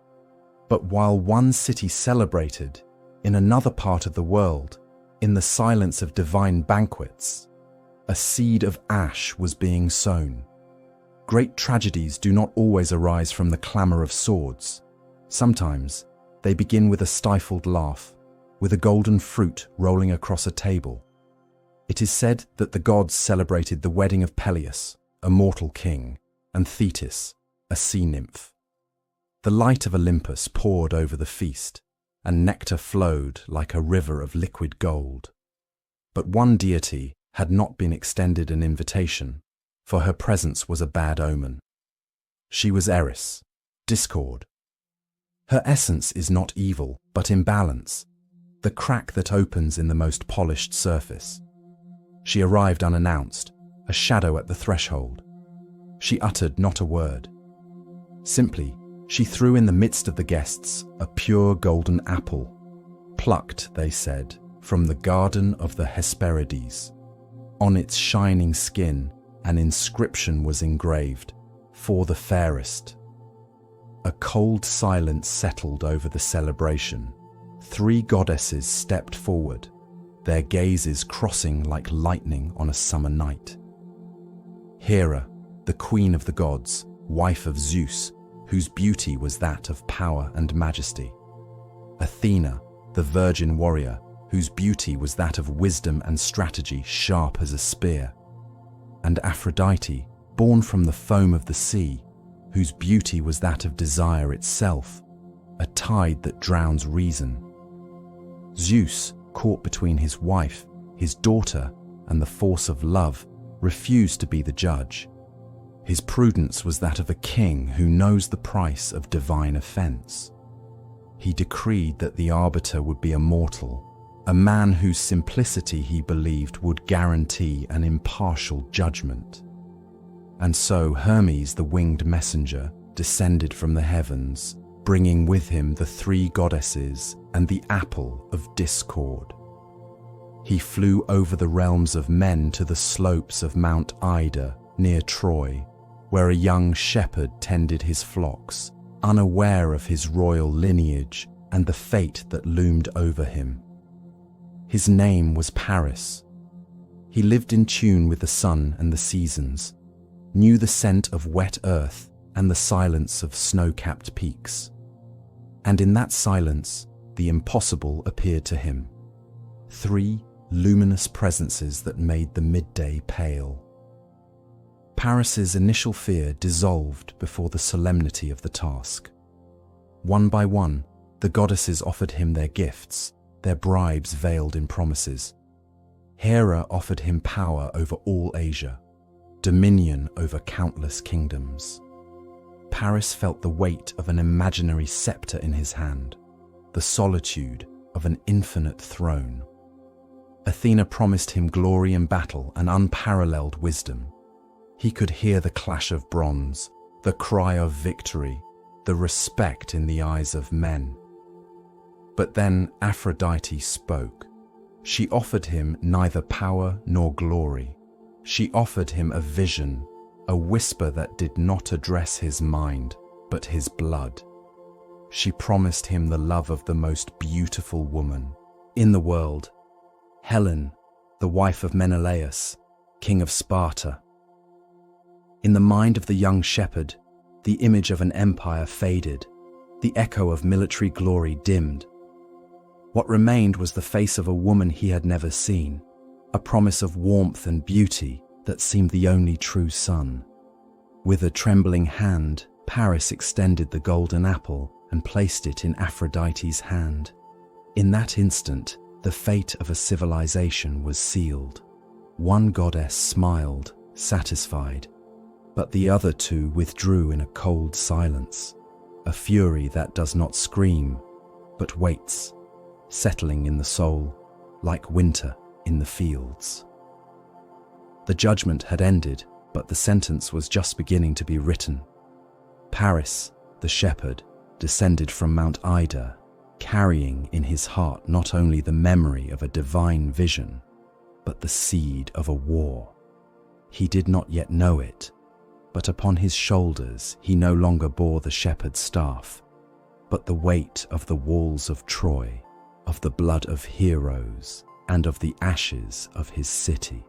But while one city celebrated, in another part of the world, in the silence of divine banquets, a seed of ash was being sown. Great tragedies do not always arise from the clamor of swords. Sometimes they begin with a stifled laugh, with a golden fruit rolling across a table. It is said that the gods celebrated the wedding of Peleus, a mortal king, and Thetis, a sea nymph. The light of Olympus poured over the feast, and nectar flowed like a river of liquid gold. But one deity had not been extended an invitation, for her presence was a bad omen. She was Eris, discord. Her essence is not evil, but imbalance, the crack that opens in the most polished surface. She arrived unannounced, a shadow at the threshold. She uttered not a word. Simply, she threw in the midst of the guests a pure golden apple, plucked, they said, from the garden of the Hesperides. On its shining skin, an inscription was engraved, "For the fairest." A cold silence settled over the celebration. 3 goddesses stepped forward, their gazes crossing like lightning on a summer night. Hera, the queen of the gods, wife of Zeus, whose beauty was that of power and majesty. Athena, the virgin warrior, whose beauty was that of wisdom and strategy sharp as a spear. And Aphrodite, born from the foam of the sea, whose beauty was that of desire itself, a tide that drowns reason. Zeus, caught between his wife, his daughter, and the force of love, refused to be the judge. His prudence was that of a king who knows the price of divine offense. He decreed that the arbiter would be a mortal, a man whose simplicity he believed would guarantee an impartial judgment. And so Hermes, the winged messenger, descended from the heavens, bringing with him the 3 goddesses and the apple of discord. He flew over the realms of men to the slopes of Mount Ida near Troy, where a young shepherd tended his flocks, unaware of his royal lineage and the fate that loomed over him. His name was Paris. He lived in tune with the sun and the seasons, knew the scent of wet earth and the silence of snow-capped peaks. And in that silence, the impossible appeared to him. 3 luminous presences that made the midday pale. Paris's initial fear dissolved before the solemnity of the task. One by one, the goddesses offered him their gifts, their bribes veiled in promises. Hera offered him power over all Asia, dominion over countless kingdoms. Paris felt the weight of an imaginary scepter in his hand, the solitude of an infinite throne. Athena promised him glory in battle and unparalleled wisdom. He could hear the clash of bronze, the cry of victory, the respect in the eyes of men. But then Aphrodite spoke. She offered him neither power nor glory. She offered him a vision, a whisper that did not address his mind, but his blood. She promised him the love of the most beautiful woman in the world, Helen, the wife of Menelaus, king of Sparta. In the mind of the young shepherd, the image of an empire faded, the echo of military glory dimmed. What remained was the face of a woman he had never seen, a promise of warmth and beauty that seemed the only true sun. With a trembling hand, Paris extended the golden apple and placed it in Aphrodite's hand. In that instant, the fate of a civilization was sealed. One goddess smiled, satisfied, but the other two withdrew in a cold silence, a fury that does not scream, but waits, settling in the soul, like winter in the fields. The judgment had ended, but the sentence was just beginning to be written. Paris, the shepherd, descended from Mount Ida, carrying in his heart not only the memory of a divine vision, but the seed of a war. He did not yet know it, but upon his shoulders he no longer bore the shepherd's staff, but the weight of the walls of Troy, of the blood of heroes, and of the ashes of his city.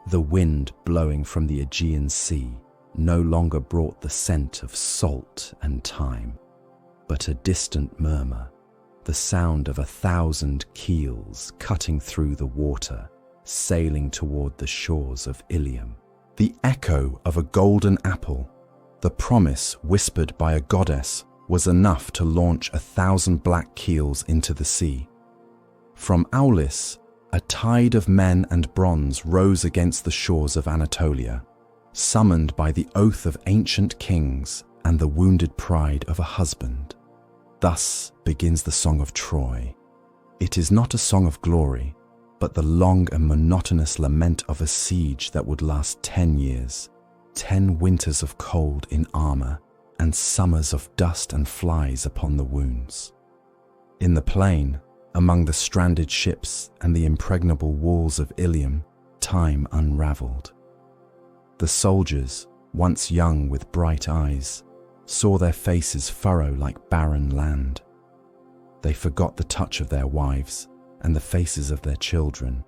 The wind blowing from the Aegean Sea no longer brought the scent of salt and thyme, but a distant murmur, the sound of 1,000 keels cutting through the water, sailing toward the shores of Ilium. The echo of a golden apple, the promise whispered by a goddess, was enough to launch 1,000 black keels into the sea. From Aulis, a tide of men and bronze rose against the shores of Anatolia, summoned by the oath of ancient kings and the wounded pride of a husband. Thus begins the song of Troy. It is not a song of glory, but the long and monotonous lament of a siege that would last 10 years, 10 winters of cold in armor, and summers of dust and flies upon the wounds. In the plain, among the stranded ships and the impregnable walls of Ilium, time unraveled. The soldiers, once young with bright eyes, saw their faces furrow like barren land. They forgot the touch of their wives and the faces of their children.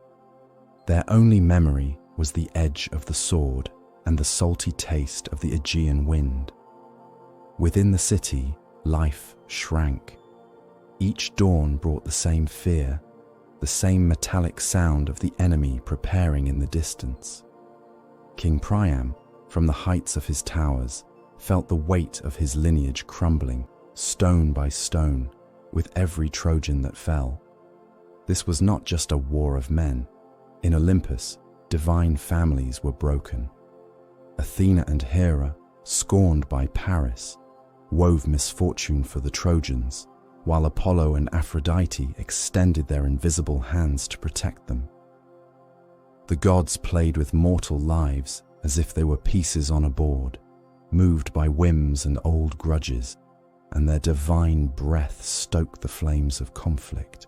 Their only memory was the edge of the sword and the salty taste of the Aegean wind. Within the city, life shrank. Each dawn brought the same fear, the same metallic sound of the enemy preparing in the distance. King Priam, from the heights of his towers, felt the weight of his lineage crumbling, stone by stone, with every Trojan that fell. This was not just a war of men. In Olympus, divine families were broken. Athena and Hera, scorned by Paris, wove misfortune for the Trojans, while Apollo and Aphrodite extended their invisible hands to protect them. The gods played with mortal lives as if they were pieces on a board, moved by whims and old grudges, and their divine breath stoked the flames of conflict,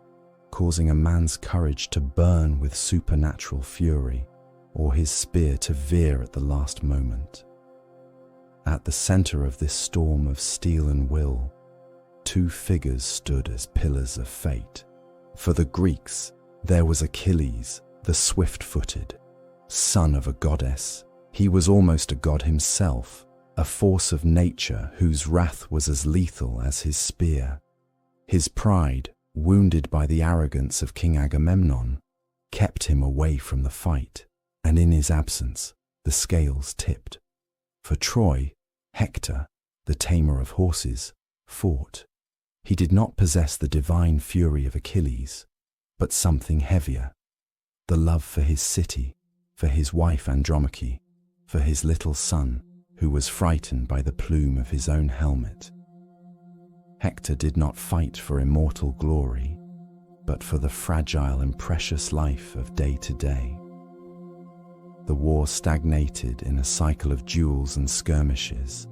causing a man's courage to burn with supernatural fury, or his spear to veer at the last moment. At the center of this storm of steel and will, 2 figures stood as pillars of fate. For the Greeks, there was Achilles, the swift-footed, son of a goddess. He was almost a god himself, a force of nature whose wrath was as lethal as his spear. His pride, wounded by the arrogance of King Agamemnon, kept him away from the fight, and in his absence, the scales tipped. For Troy, Hector, the tamer of horses, fought. He did not possess the divine fury of Achilles, but something heavier, the love for his city, for his wife Andromache, for his little son, who was frightened by the plume of his own helmet. Hector did not fight for immortal glory, but for the fragile and precious life of day to day. The war stagnated in a cycle of duels and skirmishes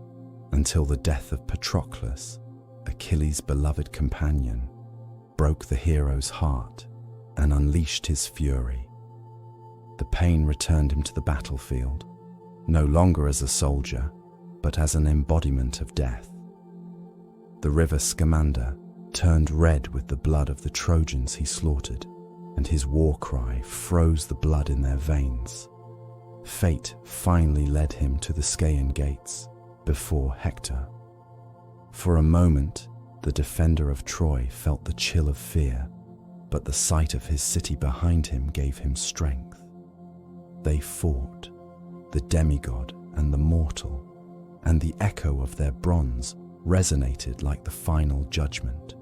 until the death of Patroclus, Achilles' beloved companion, broke the hero's heart and unleashed his fury. The pain returned him to the battlefield, no longer as a soldier, but as an embodiment of death. The river Scamander turned red with the blood of the Trojans he slaughtered, and his war cry froze the blood in their veins. Fate finally led him to the Scaean gates, before Hector. For a moment, the defender of Troy felt the chill of fear, but the sight of his city behind him gave him strength. They fought, the demigod and the mortal, and the echo of their bronze resonated like the final judgment.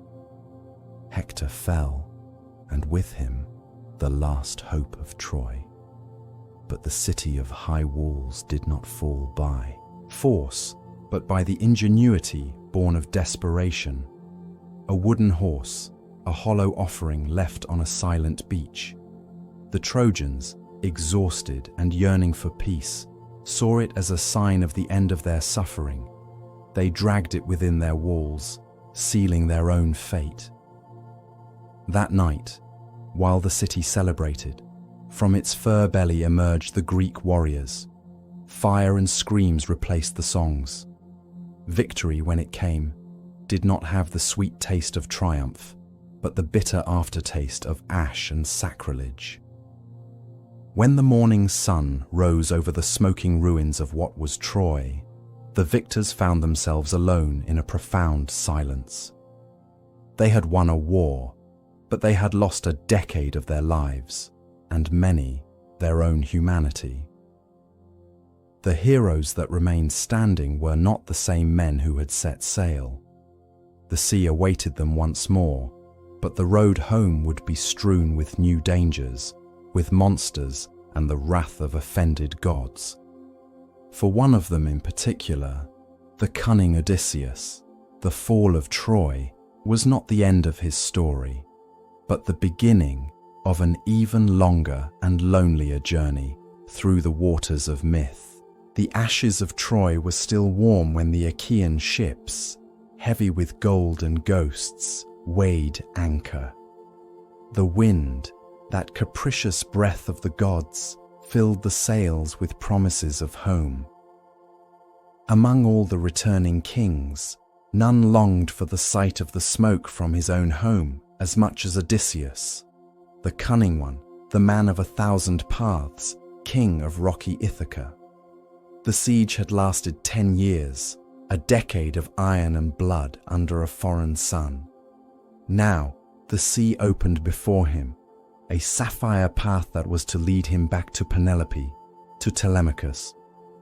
Hector fell, and with him the last hope of Troy. But the city of high walls did not fall by force, but by the ingenuity born of desperation. A wooden horse, a hollow offering left on a silent beach. The Trojans, exhausted and yearning for peace, saw it as a sign of the end of their suffering. They dragged it within their walls, sealing their own fate. That night, while the city celebrated, from its fur belly emerged the Greek warriors. Fire and screams replaced the songs. Victory, when it came, did not have the sweet taste of triumph, but the bitter aftertaste of ash and sacrilege. When the morning sun rose over the smoking ruins of what was Troy, the victors found themselves alone in a profound silence. They had won a war, but they had lost a decade of their lives, and many their own humanity. The heroes that remained standing were not the same men who had set sail. The sea awaited them once more, but the road home would be strewn with new dangers, with monsters and the wrath of offended gods. For one of them in particular, the cunning Odysseus, the fall of Troy was not the end of his story, but the beginning of an even longer and lonelier journey through the waters of myth. The ashes of Troy were still warm when the Achaean ships, heavy with gold and ghosts, weighed anchor. The wind, that capricious breath of the gods, filled the sails with promises of home. Among all the returning kings, none longed for the sight of the smoke from his own home as much as Odysseus, the cunning one, the man of 1,000 paths, king of rocky Ithaca. The siege had lasted 10 years, a decade of iron and blood under a foreign sun. Now, the sea opened before him, a sapphire path that was to lead him back to Penelope, to Telemachus,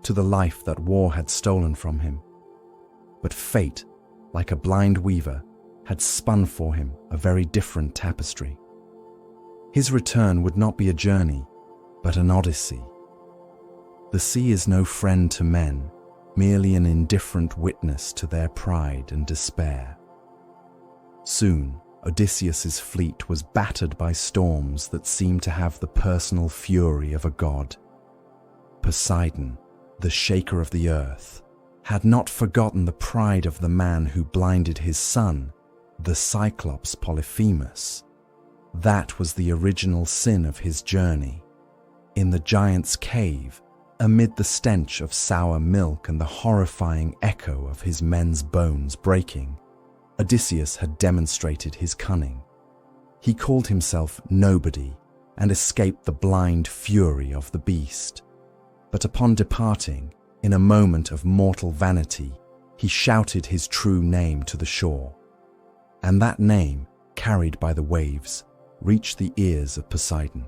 to the life that war had stolen from him. But fate, like a blind weaver, had spun for him a very different tapestry. His return would not be a journey, but an odyssey. The sea is no friend to men, merely an indifferent witness to their pride and despair. Soon, Odysseus's fleet was battered by storms that seemed to have the personal fury of a god. Poseidon, the shaker of the earth, had not forgotten the pride of the man who blinded his son, the Cyclops Polyphemus. That was the original sin of his journey. In the giant's cave, amid the stench of sour milk and the horrifying echo of his men's bones breaking, Odysseus had demonstrated his cunning. He called himself nobody and escaped the blind fury of the beast. But upon departing, in a moment of mortal vanity, he shouted his true name to the shore. And that name, carried by the waves, reached the ears of Poseidon.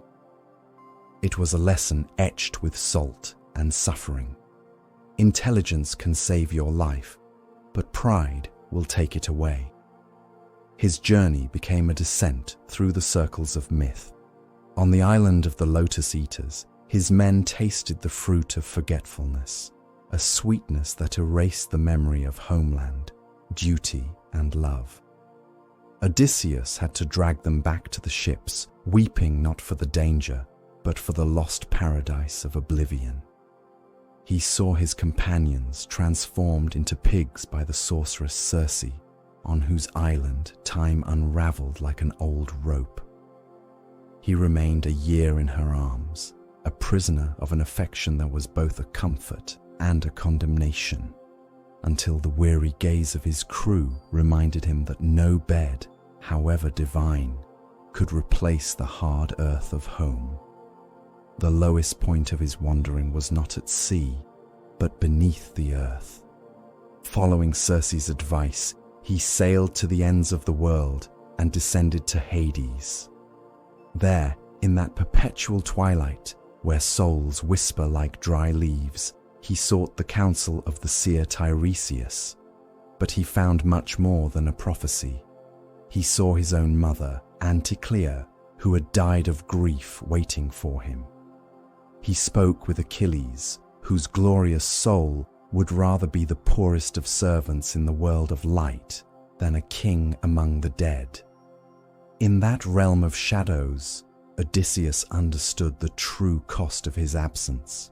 It was a lesson etched with salt and suffering. Intelligence can save your life, but pride will take it away. His journey became a descent through the circles of myth. On the island of the Lotus Eaters, his men tasted the fruit of forgetfulness, a sweetness that erased the memory of homeland, duty, and love. Odysseus had to drag them back to the ships, weeping not for the danger, but for the lost paradise of oblivion. He saw his companions transformed into pigs by the sorceress Circe, on whose island time unraveled like an old rope. He remained a year in her arms, a prisoner of an affection that was both a comfort and a condemnation, until the weary gaze of his crew reminded him that no bed, however divine, could replace the hard earth of home. The lowest point of his wandering was not at sea, but beneath the earth. Following Circe's advice, he sailed to the ends of the world and descended to Hades, There, in that perpetual twilight, where souls whisper like dry leaves, he sought the counsel of the seer Tiresias. But he found much more than a prophecy. He saw his own mother, Anticlea, who had died of grief waiting for him. He spoke with Achilles, whose glorious soul would rather be the poorest of servants in the world of light than a king among the dead. In that realm of shadows, Odysseus understood the true cost of his absence.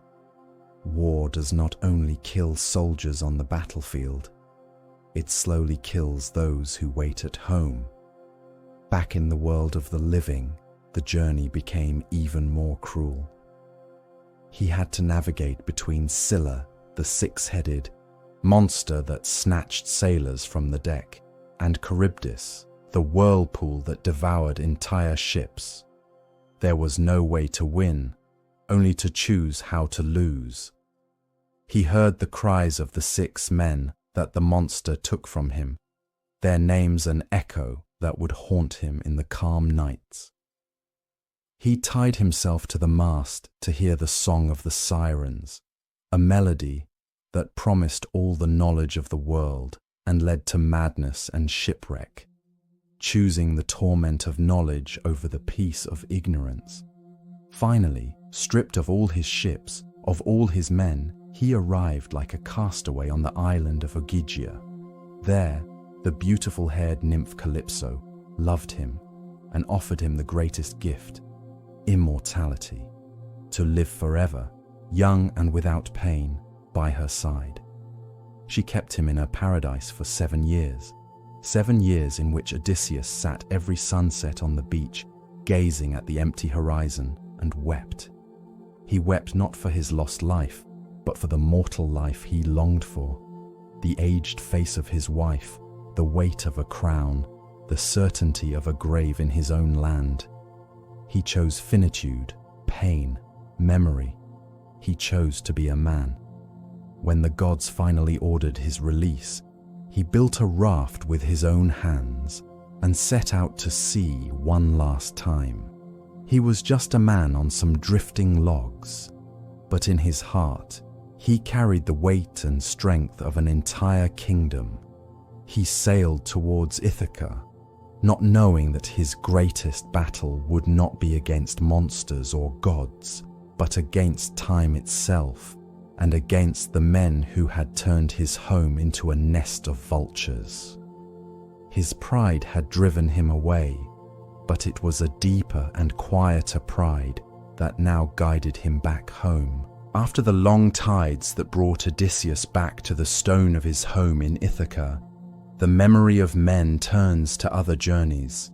War does not only kill soldiers on the battlefield, it slowly kills those who wait at home. Back in the world of the living, the journey became even more cruel. He had to navigate between Scylla, the six-headed monster that snatched sailors from the deck, and Charybdis, the whirlpool that devoured entire ships. There was no way to win, only to choose how to lose. He heard the cries of the 6 men that the monster took from him, their names an echo that would haunt him in the calm nights. He tied himself to the mast to hear the song of the sirens, a melody that promised all the knowledge of the world and led to madness and shipwreck, choosing the torment of knowledge over the peace of ignorance. Finally, stripped of all his ships, of all his men, he arrived like a castaway on the island of Ogygia. There, the beautiful-haired nymph Calypso loved him and offered him the greatest gift, immortality, to live forever, young and without pain, by her side. She kept him in her paradise for 7 years, 7 years in which Odysseus sat every sunset on the beach, gazing at the empty horizon, and wept. He wept not for his lost life, but for the mortal life he longed for, the aged face of his wife, the weight of a crown, the certainty of a grave in his own land. He chose finitude, pain, memory. He chose to be a man. When the gods finally ordered his release, he built a raft with his own hands and set out to sea one last time. He was just a man on some drifting logs, but in his heart, he carried the weight and strength of an entire kingdom. He sailed towards Ithaca, not knowing that his greatest battle would not be against monsters or gods, but against time itself, and against the men who had turned his home into a nest of vultures. His pride had driven him away, but it was a deeper and quieter pride that now guided him back home. After the long tides that brought Odysseus back to the stone of his home in Ithaca, the memory of men turns to other journeys.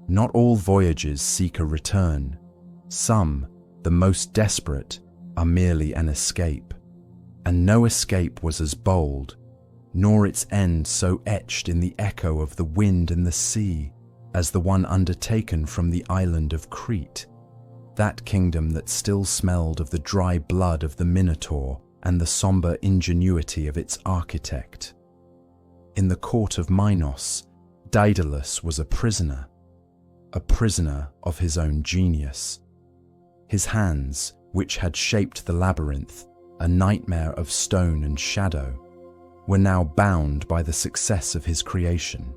Not all voyages seek a return. Some, the most desperate, are merely an escape. And no escape was as bold, nor its end so etched in the echo of the wind and the sea, as the one undertaken from the island of Crete, that kingdom that still smelled of the dry blood of the Minotaur and the somber ingenuity of its architect. In the court of Minos, Daedalus was a prisoner of his own genius. His hands, which had shaped the labyrinth, a nightmare of stone and shadow, were now bound by the success of his creation.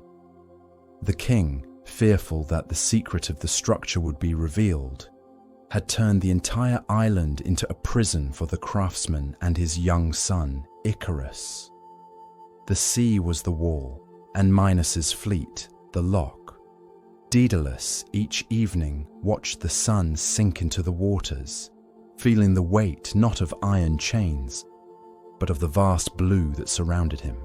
The king, fearful that the secret of the structure would be revealed, had turned the entire island into a prison for the craftsman and his young son, Icarus. The sea was the wall, and Minos's fleet, the lock. Daedalus, each evening, watched the sun sink into the waters, feeling the weight not of iron chains, but of the vast blue that surrounded him.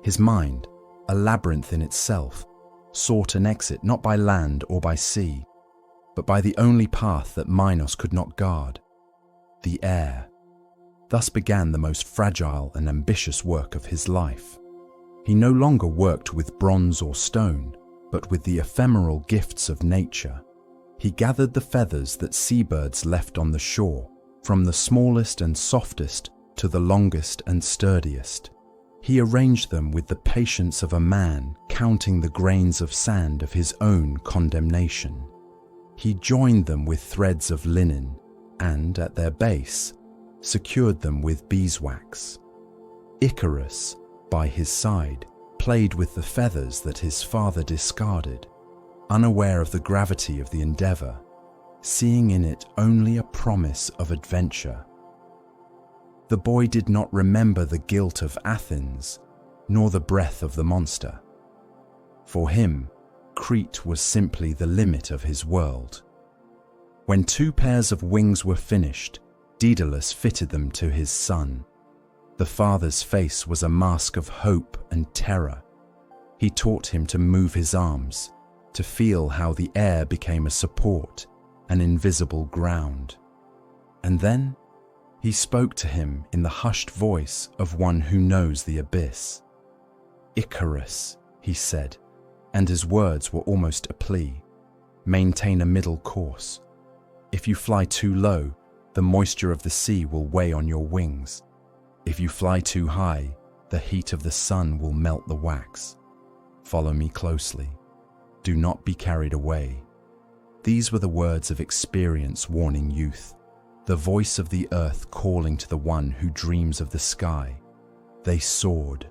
His mind, a labyrinth in itself, sought an exit not by land or by sea, but by the only path that Minos could not guard, the air. Thus began the most fragile and ambitious work of his life. He no longer worked with bronze or stone, but with the ephemeral gifts of nature. He gathered the feathers that seabirds left on the shore, from the smallest and softest to the longest and sturdiest. He arranged them with the patience of a man counting the grains of sand of his own condemnation. He joined them with threads of linen and, at their base, secured them with beeswax. Icarus, by his side, played with the feathers that his father discarded, unaware of the gravity of the endeavor, seeing in it only a promise of adventure. The boy did not remember the guilt of Athens, nor the breath of the monster. For him, Crete was simply the limit of his world. When 2 pairs of wings were finished, Daedalus fitted them to his son. The father's face was a mask of hope and terror. He taught him to move his arms, to feel how the air became a support, an invisible ground. And then he spoke to him in the hushed voice of one who knows the abyss. "Icarus," he said, and his words were almost a plea. "Maintain a middle course. If you fly too low, the moisture of the sea will weigh on your wings. If you fly too high, the heat of the sun will melt the wax. Follow me closely. Do not be carried away." These were the words of experience warning youth, the voice of the earth calling to the one who dreams of the sky. They soared.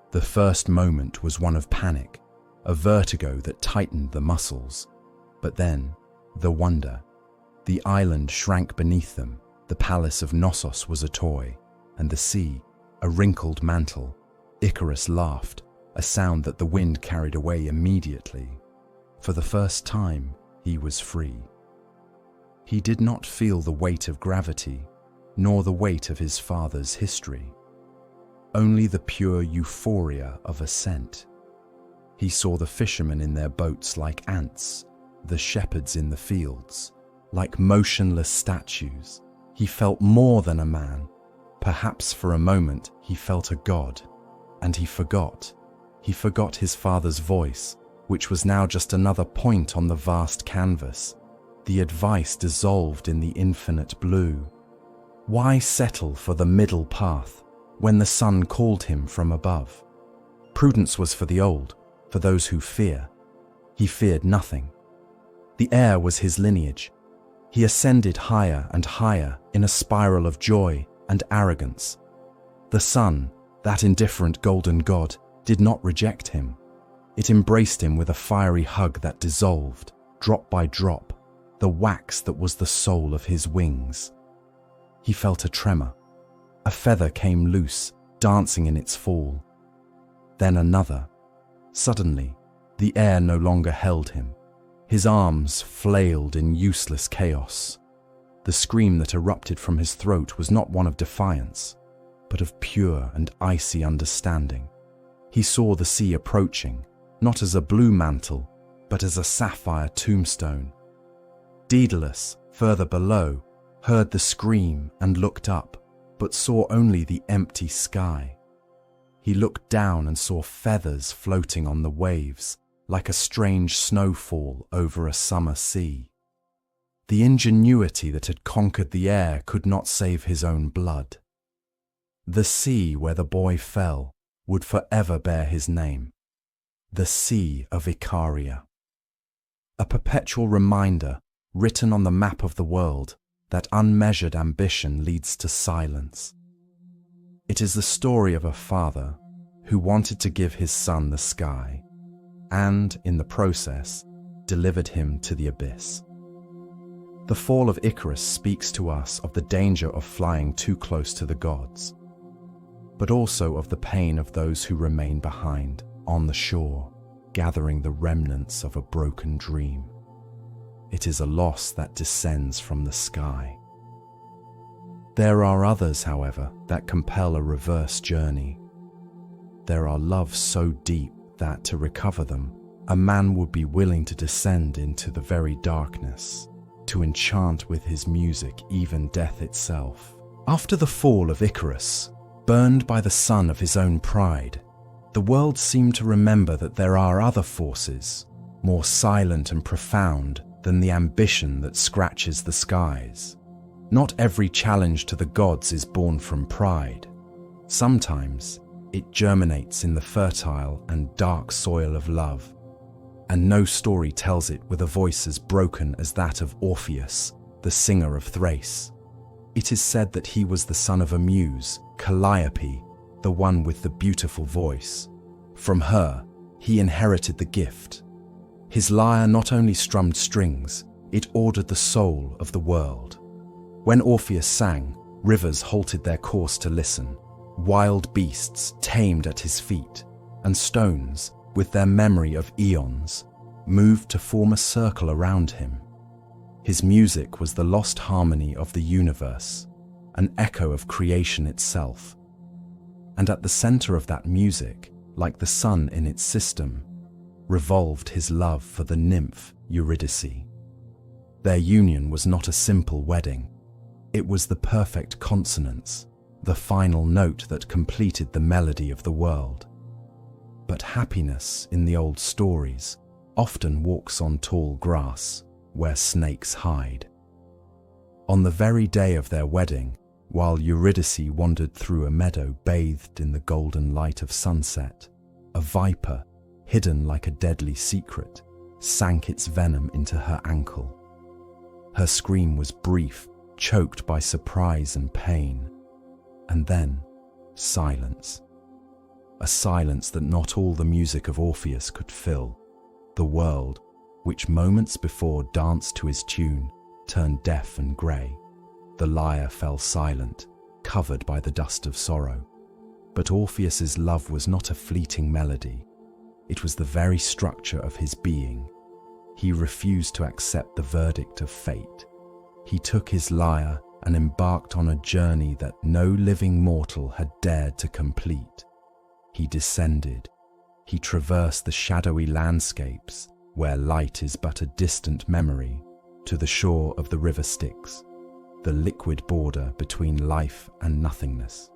The first moment was one of panic, a vertigo that tightened the muscles. But then, the wonder. The island shrank beneath them, the palace of Knossos was a toy, and the sea, a wrinkled mantle. Icarus laughed, a sound that the wind carried away immediately. For the first time, he was free. He did not feel the weight of gravity, nor the weight of his father's history. Only the pure euphoria of ascent. He saw the fishermen in their boats like ants, the shepherds in the fields, like motionless statues. He felt more than a man. Perhaps for a moment he felt a god, and he forgot. He forgot his father's voice, which was now just another point on the vast canvas. The advice dissolved in the infinite blue. Why settle for the middle path when the sun called him from above? Prudence was for the old, for those who fear. He feared nothing. The air was his lineage. He ascended higher and higher in a spiral of joy and arrogance. The sun, that indifferent golden god, did not reject him. It embraced him with a fiery hug that dissolved, drop by drop, the wax that was the soul of his wings. He felt a tremor. A feather came loose, dancing in its fall. Then another. Suddenly, the air no longer held him. His arms flailed in useless chaos. The scream that erupted from his throat was not one of defiance, but of pure and icy understanding. He saw the sea approaching, not as a blue mantle, but as a sapphire tombstone. Daedalus, further below, heard the scream and looked up, but saw only the empty sky. He looked down and saw feathers floating on the waves, like a strange snowfall over a summer sea. The ingenuity that had conquered the air could not save his own blood. The sea where the boy fell would forever bear his name. The Sea of Icaria. A perpetual reminder, written on the map of the world, that unmeasured ambition leads to silence. It is the story of a father who wanted to give his son the sky, and, in the process, delivered him to the abyss. The Fall of Icarus speaks to us of the danger of flying too close to the gods, but also of the pain of those who remain behind, on the shore, gathering the remnants of a broken dream. It is a loss that descends from the sky. There are others, however, that compel a reverse journey. There are loves so deep that, to recover them, a man would be willing to descend into the very darkness, to enchant with his music even death itself. After the fall of Icarus, burned by the sun of his own pride, the world seemed to remember that there are other forces, more silent and profound than the ambition that scratches the skies. Not every challenge to the gods is born from pride. Sometimes it germinates in the fertile and dark soil of love. and no story tells it with a voice as broken as that of Orpheus, the singer of Thrace. It is said that he was the son of a muse, Calliope, the one with the beautiful voice. From her, he inherited the gift. His lyre not only strummed strings, it ordered the soul of the world. When Orpheus sang, rivers halted their course to listen, wild beasts tamed at his feet, and stones, with their memory of eons, moved to form a circle around him. His music was the lost harmony of the universe, an echo of creation itself. And at the center of that music, like the sun in its system, revolved his love for the nymph Eurydice. Their union was not a simple wedding. It was the perfect consonance, the final note that completed the melody of the world. But happiness in the old stories often walks on tall grass where snakes hide. On the very day of their wedding, while Eurydice wandered through a meadow bathed in the golden light of sunset, a viper, hidden like a deadly secret, sank its venom into her ankle. Her scream was brief, choked by surprise and pain, and then silence. A silence that not all the music of Orpheus could fill. The world, which moments before danced to his tune, turned deaf and grey. The lyre fell silent, covered by the dust of sorrow. But Orpheus's love was not a fleeting melody. It was the very structure of his being. He refused to accept the verdict of fate. He took his lyre and embarked on a journey that no living mortal had dared to complete. He descended. He traversed the shadowy landscapes, where light is but a distant memory, to the shore of the river Styx, the liquid border between life and nothingness.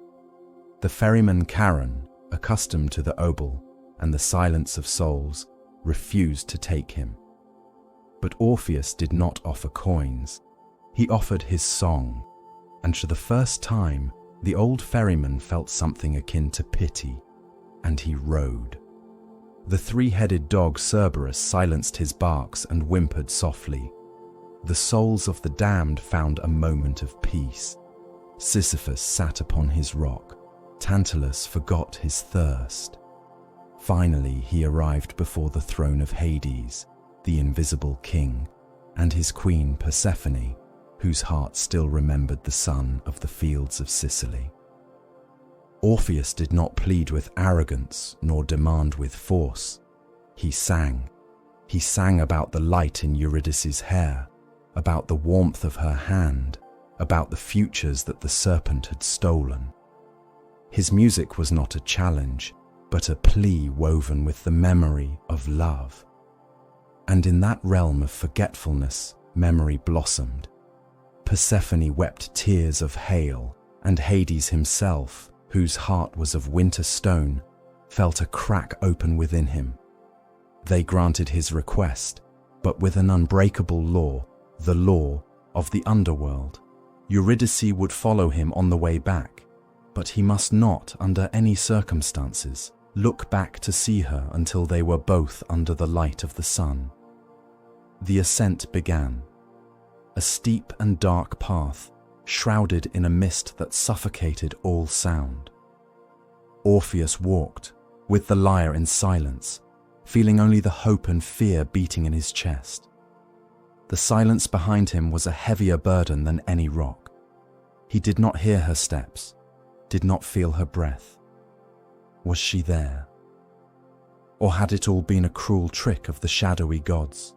The ferryman Charon, accustomed to the obol and the silence of souls, refused to take him. But Orpheus did not offer coins. He offered his song, and for the first time, the old ferryman felt something akin to pity, and he rowed. The three-headed dog Cerberus silenced his barks and whimpered softly. The souls of the damned found a moment of peace. Sisyphus sat upon his rock. Tantalus forgot his thirst. Finally, he arrived before the throne of Hades, the invisible king, and his queen Persephone, whose heart still remembered the sun of the fields of Sicily. Orpheus did not plead with arrogance nor demand with force. He sang. He sang about the light in Eurydice's hair, about the warmth of her hand, about the futures that the serpent had stolen. His music was not a challenge, but a plea woven with the memory of love. And in that realm of forgetfulness, memory blossomed. Persephone wept tears of hail, and Hades himself, whose heart was of winter stone, felt a crack open within him. They granted his request, but with an unbreakable law, the law of the underworld. Eurydice would follow him on the way back, but he must not, under any circumstances, look back to see her until they were both under the light of the sun. The ascent began. A steep and dark path, shrouded in a mist that suffocated all sound. Orpheus walked, with the lyre in silence, feeling only the hope and fear beating in his chest. The silence behind him was a heavier burden than any rock. He did not hear her steps, did not feel her breath. Was she there? Or had it all been a cruel trick of the shadowy gods?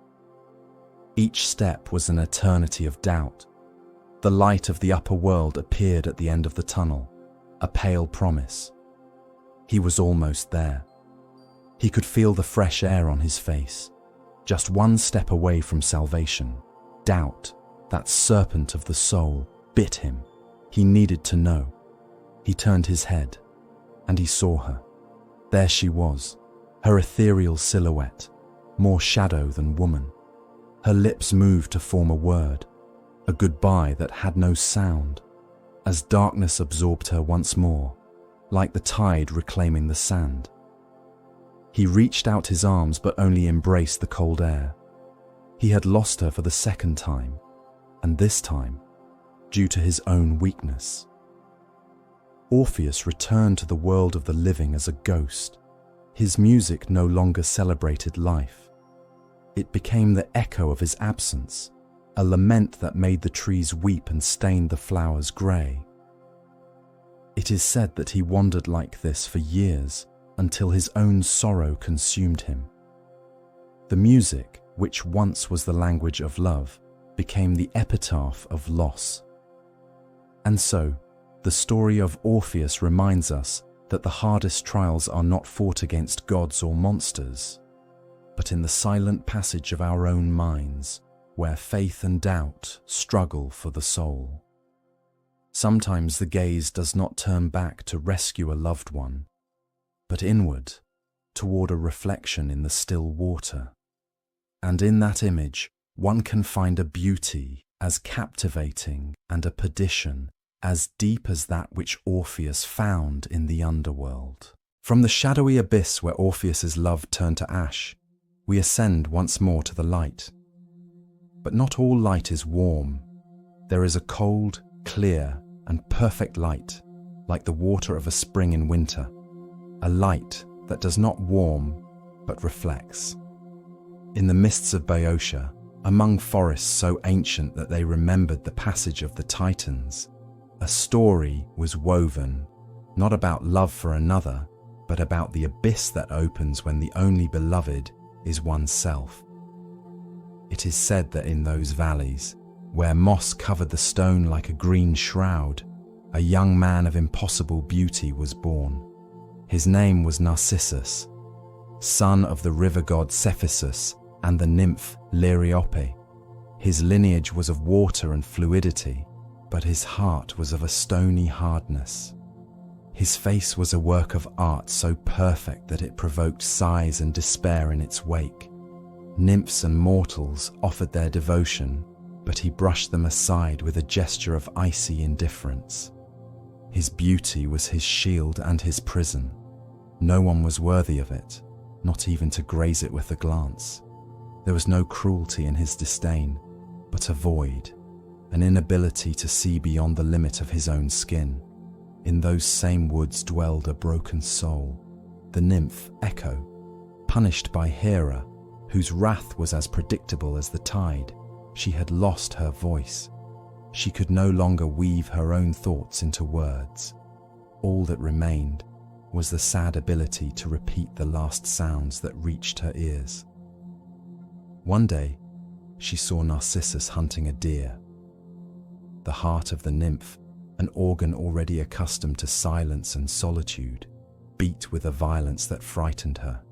Each step was an eternity of doubt. The light of the upper world appeared at the end of the tunnel, a pale promise. He was almost there. He could feel the fresh air on his face, just one step away from salvation. Doubt, that serpent of the soul, bit him. He needed to know. He turned his head, and he saw her. There she was, her ethereal silhouette, more shadow than woman. Her lips moved to form a word, a goodbye that had no sound, as darkness absorbed her once more, like the tide reclaiming the sand. He reached out his arms but only embraced the cold air. He had lost her for the second time, and this time, due to his own weakness. Orpheus returned to the world of the living as a ghost. His music no longer celebrated life. It became the echo of his absence, a lament that made the trees weep and stained the flowers grey. It is said that he wandered like this for years until his own sorrow consumed him. The music, which once was the language of love, became the epitaph of loss. And so, the story of Orpheus reminds us that the hardest trials are not fought against gods or monsters, but in the silent passage of our own minds, where faith and doubt struggle for the soul. Sometimes the gaze does not turn back to rescue a loved one, but inward, toward a reflection in the still water. And in that image, one can find a beauty as captivating and a perdition as deep as that which Orpheus found in the underworld. From the shadowy abyss where Orpheus's love turned to ash, we ascend once more to the light. But not all light is warm. There is a cold, clear, and perfect light, like the water of a spring in winter. A light that does not warm, but reflects. In the mists of Boeotia, among forests so ancient that they remembered the passage of the Titans, a story was woven, not about love for another, but about the abyss that opens when the only beloved is oneself. It is said that in those valleys, where moss covered the stone like a green shroud, a young man of impossible beauty was born. His name was Narcissus, son of the river god Cephissus and the nymph Lyriope. His lineage was of water and fluidity, but his heart was of a stony hardness. His face was a work of art so perfect that it provoked sighs and despair in its wake. Nymphs and mortals offered their devotion, but he brushed them aside with a gesture of icy indifference. His beauty was his shield and his prison. No one was worthy of it, not even to graze it with a glance. There was no cruelty in his disdain, but a void, an inability to see beyond the limit of his own skin. In those same woods dwelled a broken soul, the nymph Echo, punished by Hera, whose wrath was as predictable as the tide. She had lost her voice. She could no longer weave her own thoughts into words. All that remained was the sad ability to repeat the last sounds that reached her ears. One day, she saw Narcissus hunting a deer. The heart of the nymph, an organ already accustomed to silence and solitude, beat with a violence that frightened her.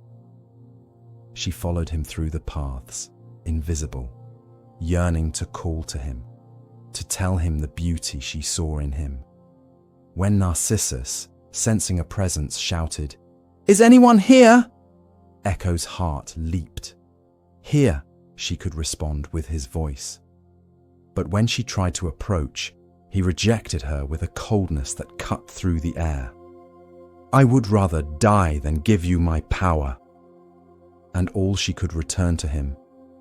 She followed him through the paths, invisible, yearning to call to him, to tell him the beauty she saw in him. When Narcissus, sensing a presence, shouted, "Is anyone here?" Echo's heart leaped. "Here," she could respond with his voice. But when she tried to approach, he rejected her with a coldness that cut through the air. "I would rather die than give you my power." And all she could return to him,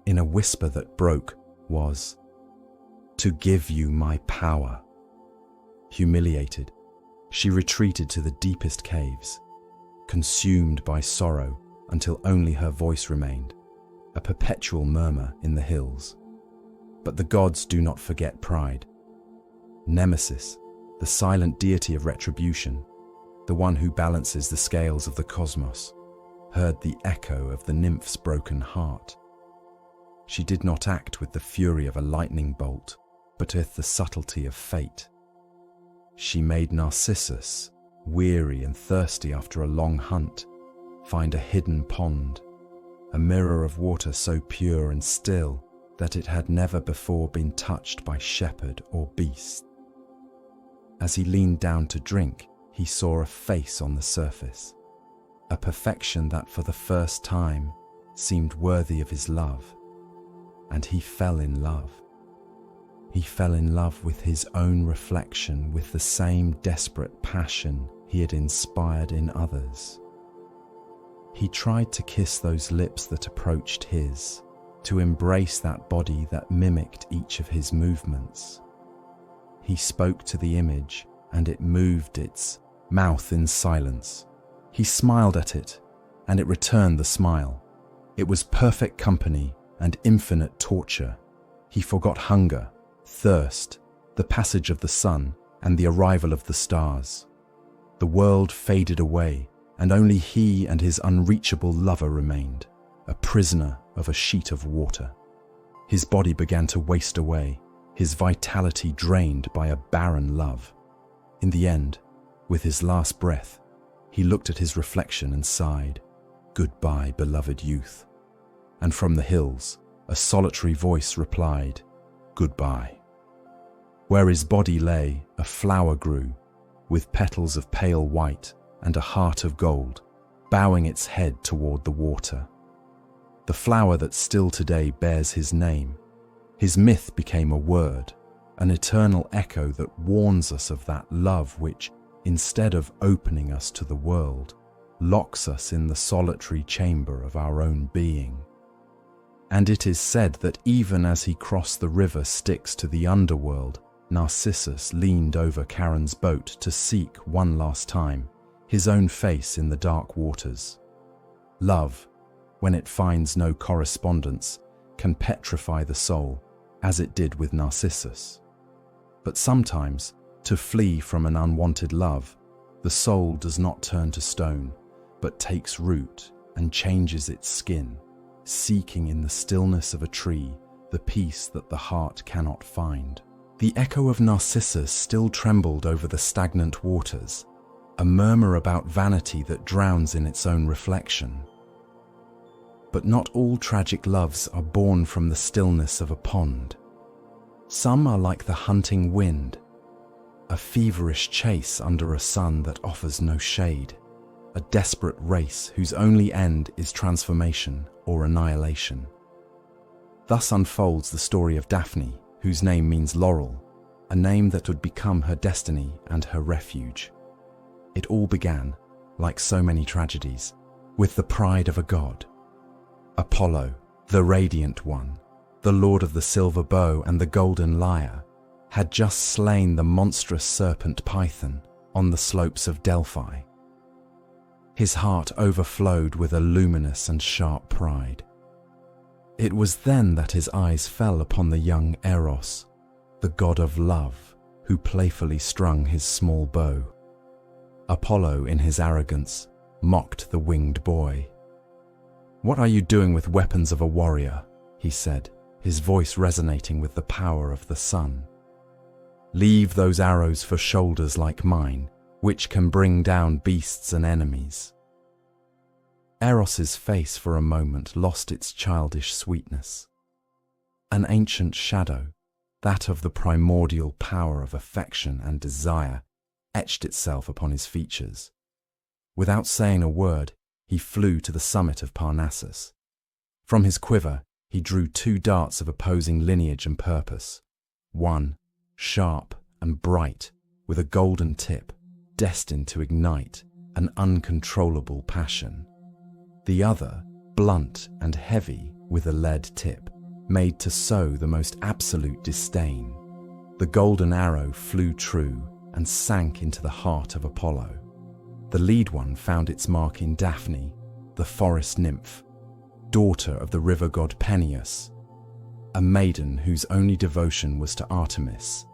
in a whisper that broke, was, "To give you my power." Humiliated, she retreated to the deepest caves, consumed by sorrow until only her voice remained, a perpetual murmur in the hills. But the gods do not forget pride. Nemesis, the silent deity of retribution, the one who balances the scales of the cosmos, heard the echo of the nymph's broken heart. She did not act with the fury of a lightning bolt, but with the subtlety of fate. She made Narcissus, weary and thirsty after a long hunt, find a hidden pond, a mirror of water so pure and still that it had never before been touched by shepherd or beast. As he leaned down to drink, he saw a face on the surface, a perfection that for the first time seemed worthy of his love, and he fell in love. He fell in love with his own reflection with the same desperate passion he had inspired in others. He tried to kiss those lips that approached his, to embrace that body that mimicked each of his movements. He spoke to the image, and it moved its mouth in silence. He smiled at it, and it returned the smile. It was perfect company and infinite torture. He forgot hunger, thirst, the passage of the sun, and the arrival of the stars. The world faded away, and only he and his unreachable lover remained, a prisoner of a sheet of water. His body began to waste away, his vitality drained by a barren love. In the end, with his last breath, he looked at his reflection and sighed, "Goodbye, beloved youth." And from the hills, a solitary voice replied, "Goodbye." Where his body lay, a flower grew, with petals of pale white and a heart of gold, bowing its head toward the water. The flower that still today bears his name. His myth became a word, an eternal echo that warns us of that love which, instead of opening us to the world, locks us in the solitary chamber of our own being. And it is said that even as he crossed the river Styx to the underworld, Narcissus leaned over Charon's boat to seek one last time his own face in the dark waters. Love, when it finds no correspondence, can petrify the soul, as it did with Narcissus. But sometimes, to flee from an unwanted love, the soul does not turn to stone, but takes root and changes its skin, seeking in the stillness of a tree the peace that the heart cannot find. The echo of Narcissus still trembled over the stagnant waters, a murmur about vanity that drowns in its own reflection. But not all tragic loves are born from the stillness of a pond. Some are like the hunting wind, a feverish chase under a sun that offers no shade, a desperate race whose only end is transformation or annihilation. Thus unfolds the story of Daphne, whose name means laurel, a name that would become her destiny and her refuge. It all began, like so many tragedies, with the pride of a god. Apollo, the radiant one, the lord of the silver bow and the golden lyre, had just slain the monstrous serpent Python on the slopes of Delphi. His heart overflowed with a luminous and sharp pride. It was then that his eyes fell upon the young Eros, the god of love, who playfully strung his small bow. Apollo, in his arrogance, mocked the winged boy. "What are you doing with weapons of a warrior?" he said, his voice resonating with the power of the sun. "Leave those arrows for shoulders like mine, which can bring down beasts and enemies." Eros's face for a moment lost its childish sweetness. An ancient shadow, that of the primordial power of affection and desire, etched itself upon his features. Without saying a word, he flew to the summit of Parnassus. From his quiver, he drew 2 darts of opposing lineage and purpose. One, sharp and bright, with a golden tip, destined to ignite an uncontrollable passion. The other, blunt and heavy, with a lead tip, made to sow the most absolute disdain. The golden arrow flew true and sank into the heart of Apollo. The lead one found its mark in Daphne, the forest nymph, daughter of the river god Peneus, a maiden whose only devotion was to Artemis,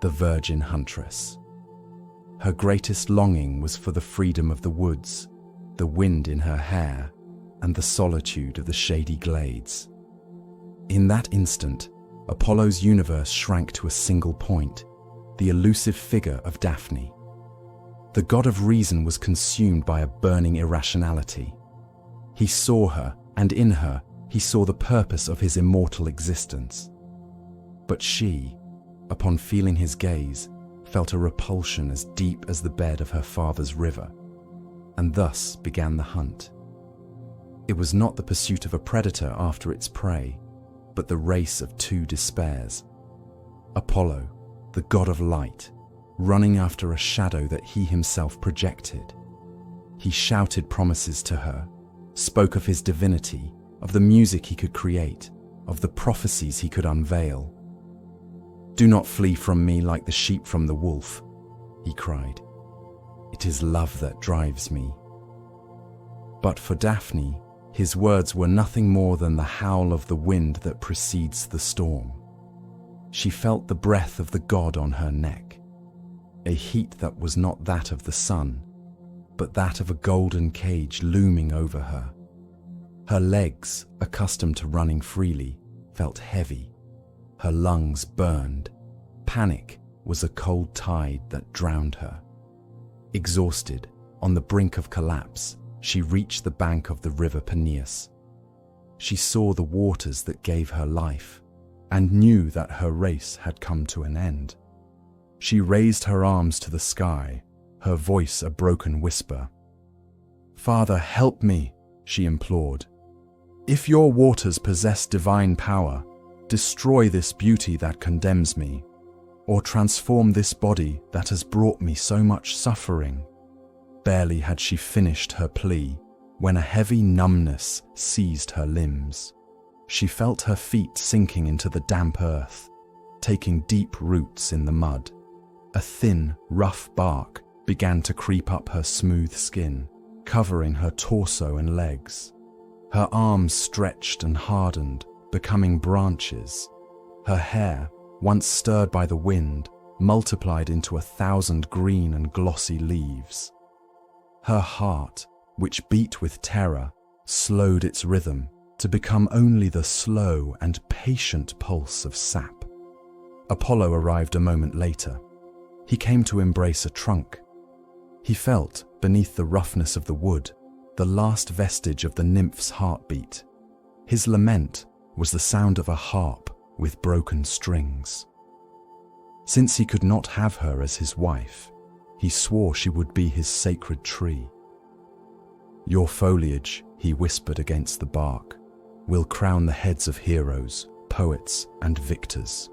the virgin huntress. Her greatest longing was for the freedom of the woods, the wind in her hair, and the solitude of the shady glades. In that instant, Apollo's universe shrank to a single point, the elusive figure of Daphne. The god of reason was consumed by a burning irrationality. He saw her, and in her, he saw the purpose of his immortal existence. But she, upon feeling his gaze, felt a repulsion as deep as the bed of her father's river, and thus began the hunt. It was not the pursuit of a predator after its prey, but the race of 2 despairs. Apollo, the god of light, running after a shadow that he himself projected. He shouted promises to her, spoke of his divinity, of the music he could create, of the prophecies he could unveil. "Do not flee from me like the sheep from the wolf," he cried. "It is love that drives me." But for Daphne, his words were nothing more than the howl of the wind that precedes the storm. She felt the breath of the god on her neck, a heat that was not that of the sun, but that of a golden cage looming over her. Her legs, accustomed to running freely, felt heavy. Her lungs burned. Panic was a cold tide that drowned her. Exhausted, on the brink of collapse, she reached the bank of the river Peneus. She saw the waters that gave her life, and knew that her race had come to an end. She raised her arms to the sky, her voice a broken whisper. "Father, help me," she implored. "If your waters possess divine power, destroy this beauty that condemns me, or transform this body that has brought me so much suffering." Barely had she finished her plea when a heavy numbness seized her limbs. She felt her feet sinking into the damp earth, taking deep roots in the mud. A thin, rough bark began to creep up her smooth skin, covering her torso and legs. Her arms stretched and hardened, becoming branches. Her hair, once stirred by the wind, multiplied into 1,000 green and glossy leaves. Her heart, which beat with terror, slowed its rhythm to become only the slow and patient pulse of sap. Apollo arrived a moment later. He came to embrace a trunk. He felt, beneath the roughness of the wood, the last vestige of the nymph's heartbeat. His lament was the sound of a harp with broken strings. Since he could not have her as his wife, he swore she would be his sacred tree. "Your foliage," he whispered against the bark, "will crown the heads of heroes, poets, and victors.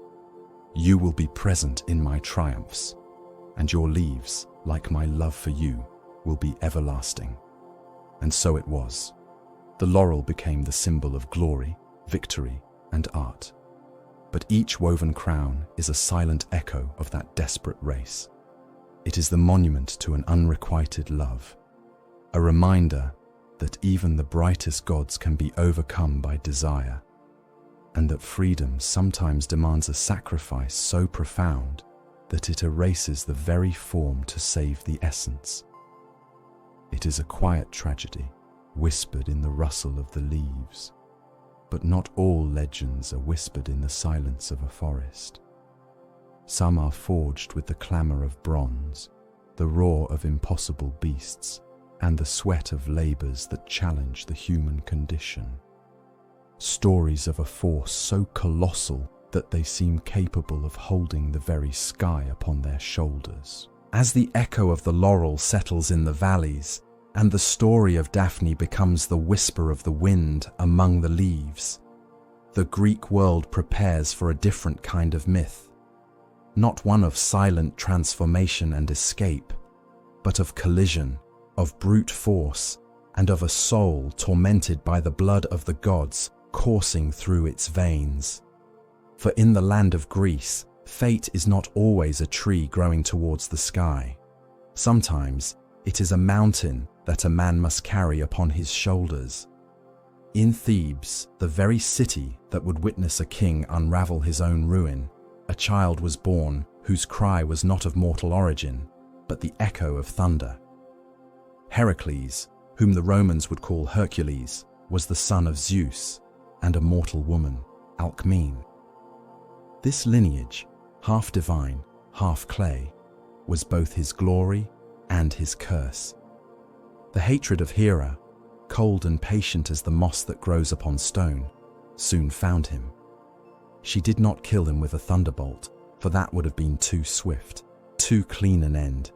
You will be present in my triumphs, and your leaves, like my love for you, will be everlasting." And so it was. The laurel became the symbol of glory, victory, and art. But each woven crown is a silent echo of that desperate race. It is the monument to an unrequited love, a reminder that even the brightest gods can be overcome by desire, and that freedom sometimes demands a sacrifice so profound that it erases the very form to save the essence. It is a quiet tragedy, whispered in the rustle of the leaves. But not all legends are whispered in the silence of a forest. Some are forged with the clamor of bronze, the roar of impossible beasts, and the sweat of labors that challenge the human condition. Stories of a force so colossal that they seem capable of holding the very sky upon their shoulders. As the echo of the laurel settles in the valleys, and the story of Daphne becomes the whisper of the wind among the leaves, the Greek world prepares for a different kind of myth. Not one of silent transformation and escape, but of collision, of brute force, and of a soul tormented by the blood of the gods coursing through its veins. For in the land of Greece, fate is not always a tree growing towards the sky. Sometimes it is a mountain that a man must carry upon his shoulders. In Thebes, the very city that would witness a king unravel his own ruin, a child was born whose cry was not of mortal origin, but the echo of thunder. Heracles, whom the Romans would call Hercules, was the son of Zeus and a mortal woman, Alcmene. This lineage, half divine, half clay, was both his glory and his curse. The hatred of Hera, cold and patient as the moss that grows upon stone, soon found him. She did not kill him with a thunderbolt, for that would have been too swift, too clean an end.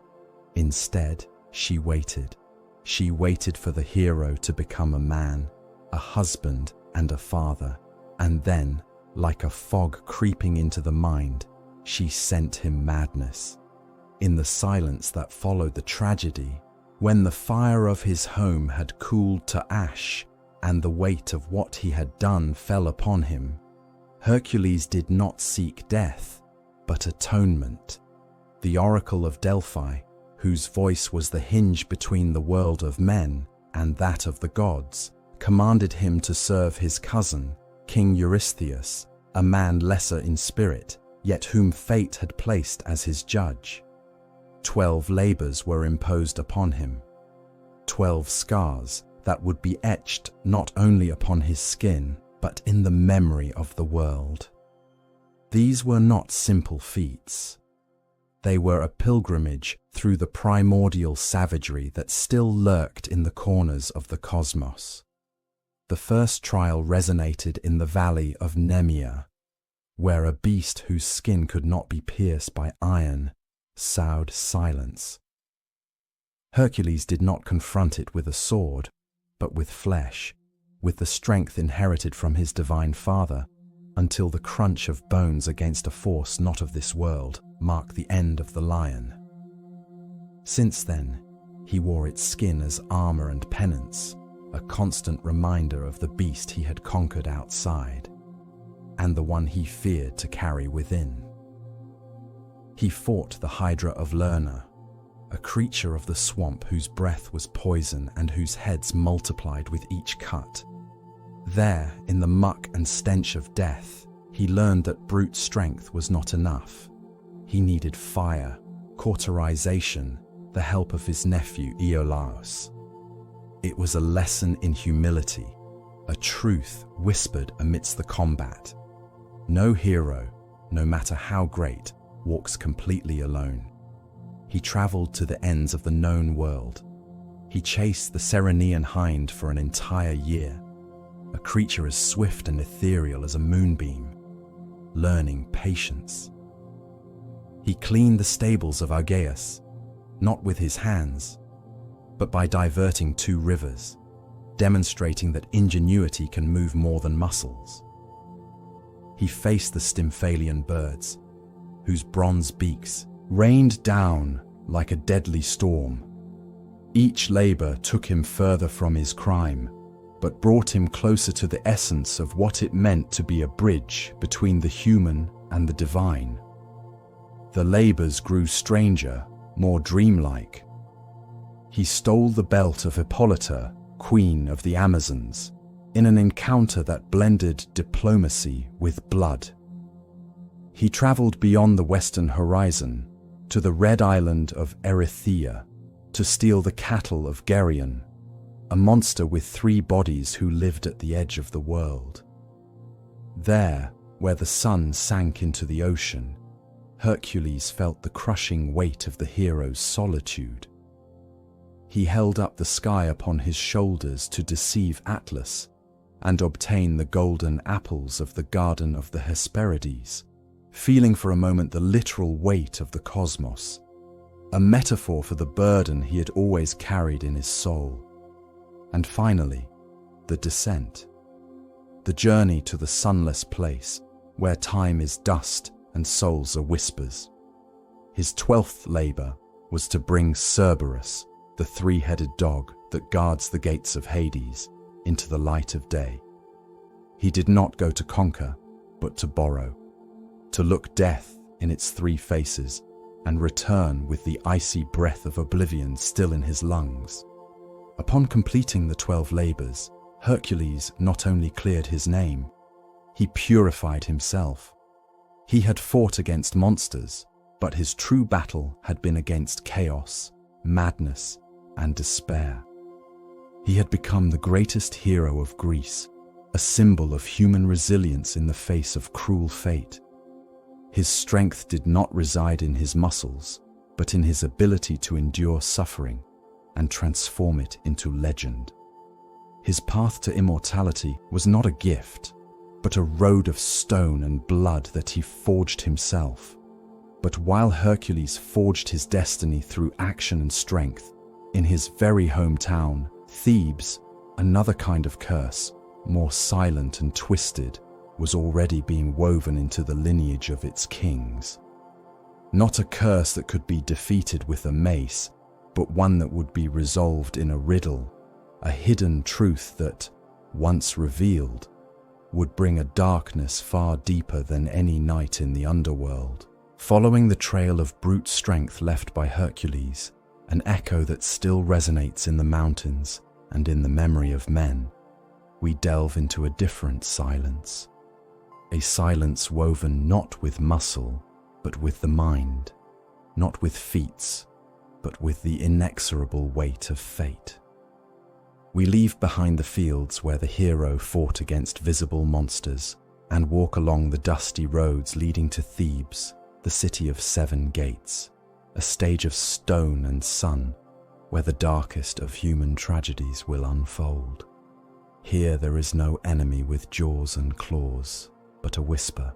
Instead, she waited. She waited for the hero to become a man, a husband and a father, and then, like a fog creeping into the mind, she sent him madness. In the silence that followed the tragedy, When the fire of his home had cooled to ash, and the weight of what he had done fell upon him, Hercules did not seek death, but atonement. The oracle of Delphi, whose voice was the hinge between the world of men and that of the gods, commanded him to serve his cousin, King Eurystheus, a man lesser in spirit, yet whom fate had placed as his judge. 12 labors were imposed upon him, 12 scars that would be etched not only upon his skin, but in the memory of the world. These were not simple feats. They were a pilgrimage through the primordial savagery that still lurked in the corners of the cosmos. The first trial resonated in the valley of Nemea, where a beast whose skin could not be pierced by iron sowed silence. Hercules did not confront it with a sword, but with flesh, with the strength inherited from his divine father, until the crunch of bones against a force not of this world marked the end of the lion. Since then, he wore its skin as armor and penance, a constant reminder of the beast he had conquered outside, and the one he feared to carry within. He fought the Hydra of Lerna, a creature of the swamp whose breath was poison and whose heads multiplied with each cut. There, in the muck and stench of death, he learned that brute strength was not enough. He needed fire, cauterization, the help of his nephew Iolaus. It was a lesson in humility, a truth whispered amidst the combat. No hero, no matter how great, walks completely alone. He traveled to the ends of the known world. He chased the Ceryneian hind for an entire year, a creature as swift and ethereal as a moonbeam, learning patience. He cleaned the stables of Argaeus, not with his hands, but by diverting 2 rivers, demonstrating that ingenuity can move more than muscles. He faced the Stymphalian birds, whose bronze beaks rained down like a deadly storm. Each labor took him further from his crime, but brought him closer to the essence of what it meant to be a bridge between the human and the divine. The labors grew stranger, more dreamlike. He stole the belt of Hippolyta, queen of the Amazons, in an encounter that blended diplomacy with blood. He traveled beyond the western horizon to the red island of Erythea to steal the cattle of Geryon, a monster with 3 bodies who lived at the edge of the world. There, where the sun sank into the ocean, Hercules felt the crushing weight of the hero's solitude. He held up the sky upon his shoulders to deceive Atlas and obtain the golden apples of the Garden of the Hesperides, feeling for a moment the literal weight of the cosmos, a metaphor for the burden he had always carried in his soul. And finally, the descent, the journey to the sunless place where time is dust and souls are whispers. His 12th labor was to bring Cerberus, the 3-headed dog that guards the gates of Hades, into the light of day. He did not go to conquer, but to borrow, to look death in its 3 faces and return with the icy breath of oblivion still in his lungs. Upon completing the 12 labors, Hercules not only cleared his name, he purified himself. He had fought against monsters, but his true battle had been against chaos, madness, and despair. He had become the greatest hero of Greece, a symbol of human resilience in the face of cruel fate. His strength did not reside in his muscles, but in his ability to endure suffering and transform it into legend. His path to immortality was not a gift, but a road of stone and blood that he forged himself. But while Hercules forged his destiny through action and strength, in his very hometown, Thebes, another kind of curse, more silent and twisted, was already being woven into the lineage of its kings. Not a curse that could be defeated with a mace, but one that would be resolved in a riddle, a hidden truth that, once revealed, would bring a darkness far deeper than any night in the underworld. Following the trail of brute strength left by Hercules, an echo that still resonates in the mountains and in the memory of men, we delve into a different silence. A silence woven not with muscle, but with the mind, not with feats, but with the inexorable weight of fate. We leave behind the fields where the hero fought against visible monsters and walk along the dusty roads leading to Thebes, the city of 7 gates, a stage of stone and sun where the darkest of human tragedies will unfold. Here there is no enemy with jaws and claws, but a whisper,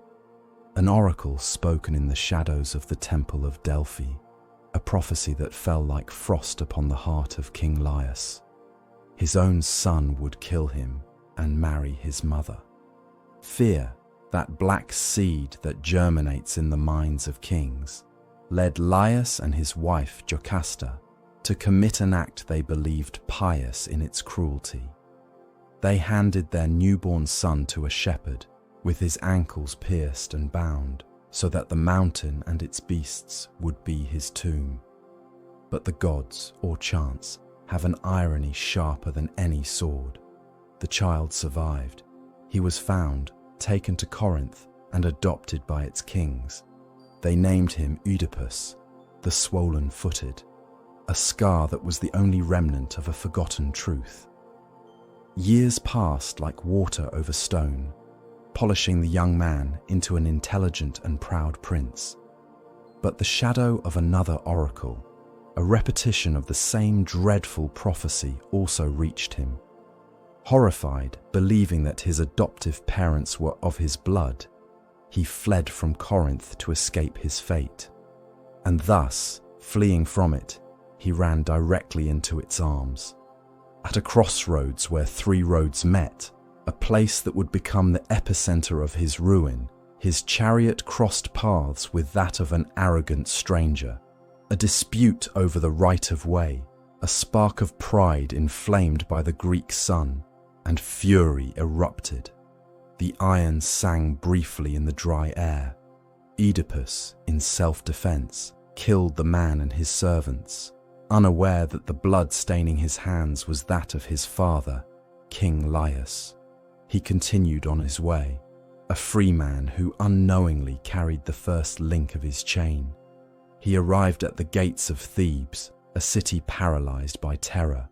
an oracle spoken in the shadows of the temple of Delphi, a prophecy that fell like frost upon the heart of King Laius. His own son would kill him and marry his mother. Fear, that black seed that germinates in the minds of kings, led Laius and his wife Jocasta to commit an act they believed pious in its cruelty. They handed their newborn son to a shepherd, with his ankles pierced and bound, so that the mountain and its beasts would be his tomb. But the gods, or chance, have an irony sharper than any sword. The child survived. He was found, taken to Corinth, and adopted by its kings. They named him Oedipus, the swollen-footed, a scar that was the only remnant of a forgotten truth. Years passed like water over stone, polishing the young man into an intelligent and proud prince. But the shadow of another oracle, a repetition of the same dreadful prophecy, also reached him. Horrified, believing that his adoptive parents were of his blood, he fled from Corinth to escape his fate. And thus, fleeing from it, he ran directly into its arms. At a crossroads where 3 roads met, a place that would become the epicenter of his ruin, his chariot crossed paths with that of an arrogant stranger. A dispute over the right of way, a spark of pride inflamed by the Greek sun, and fury erupted. The iron sang briefly in the dry air. Oedipus, in self-defense, killed the man and his servants, unaware that the blood staining his hands was that of his father, King Laius. He continued on his way, a free man who unknowingly carried the first link of his chain. He arrived at the gates of Thebes, a city paralyzed by terror.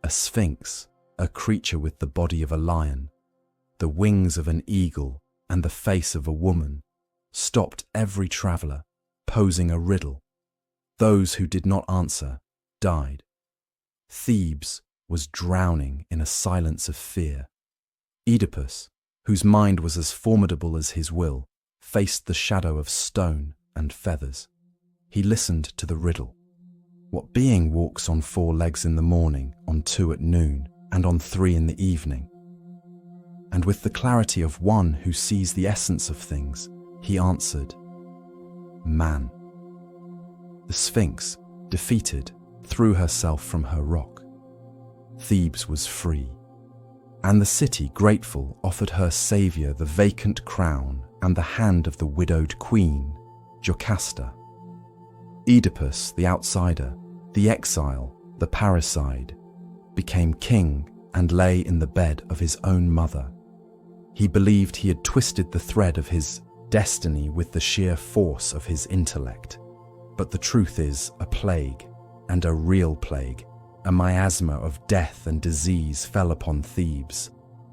A sphinx, a creature with the body of a lion, the wings of an eagle, and the face of a woman, stopped every traveler, posing a riddle. Those who did not answer died. Thebes was drowning in a silence of fear. Oedipus, whose mind was as formidable as his will, faced the shadow of stone and feathers. He listened to the riddle. What being walks on 4 legs in the morning, on 2 at noon, and on 3 in the evening? And with the clarity of one who sees the essence of things, he answered, man. The Sphinx, defeated, threw herself from her rock. Thebes was free, and the city, grateful, offered her savior the vacant crown and the hand of the widowed queen, Jocasta. Oedipus, the outsider, the exile, the parricide, became king and lay in the bed of his own mother. He believed he had twisted the thread of his destiny with the sheer force of his intellect. But the truth is, a plague, and a real plague, a miasma of death and disease fell upon Thebes.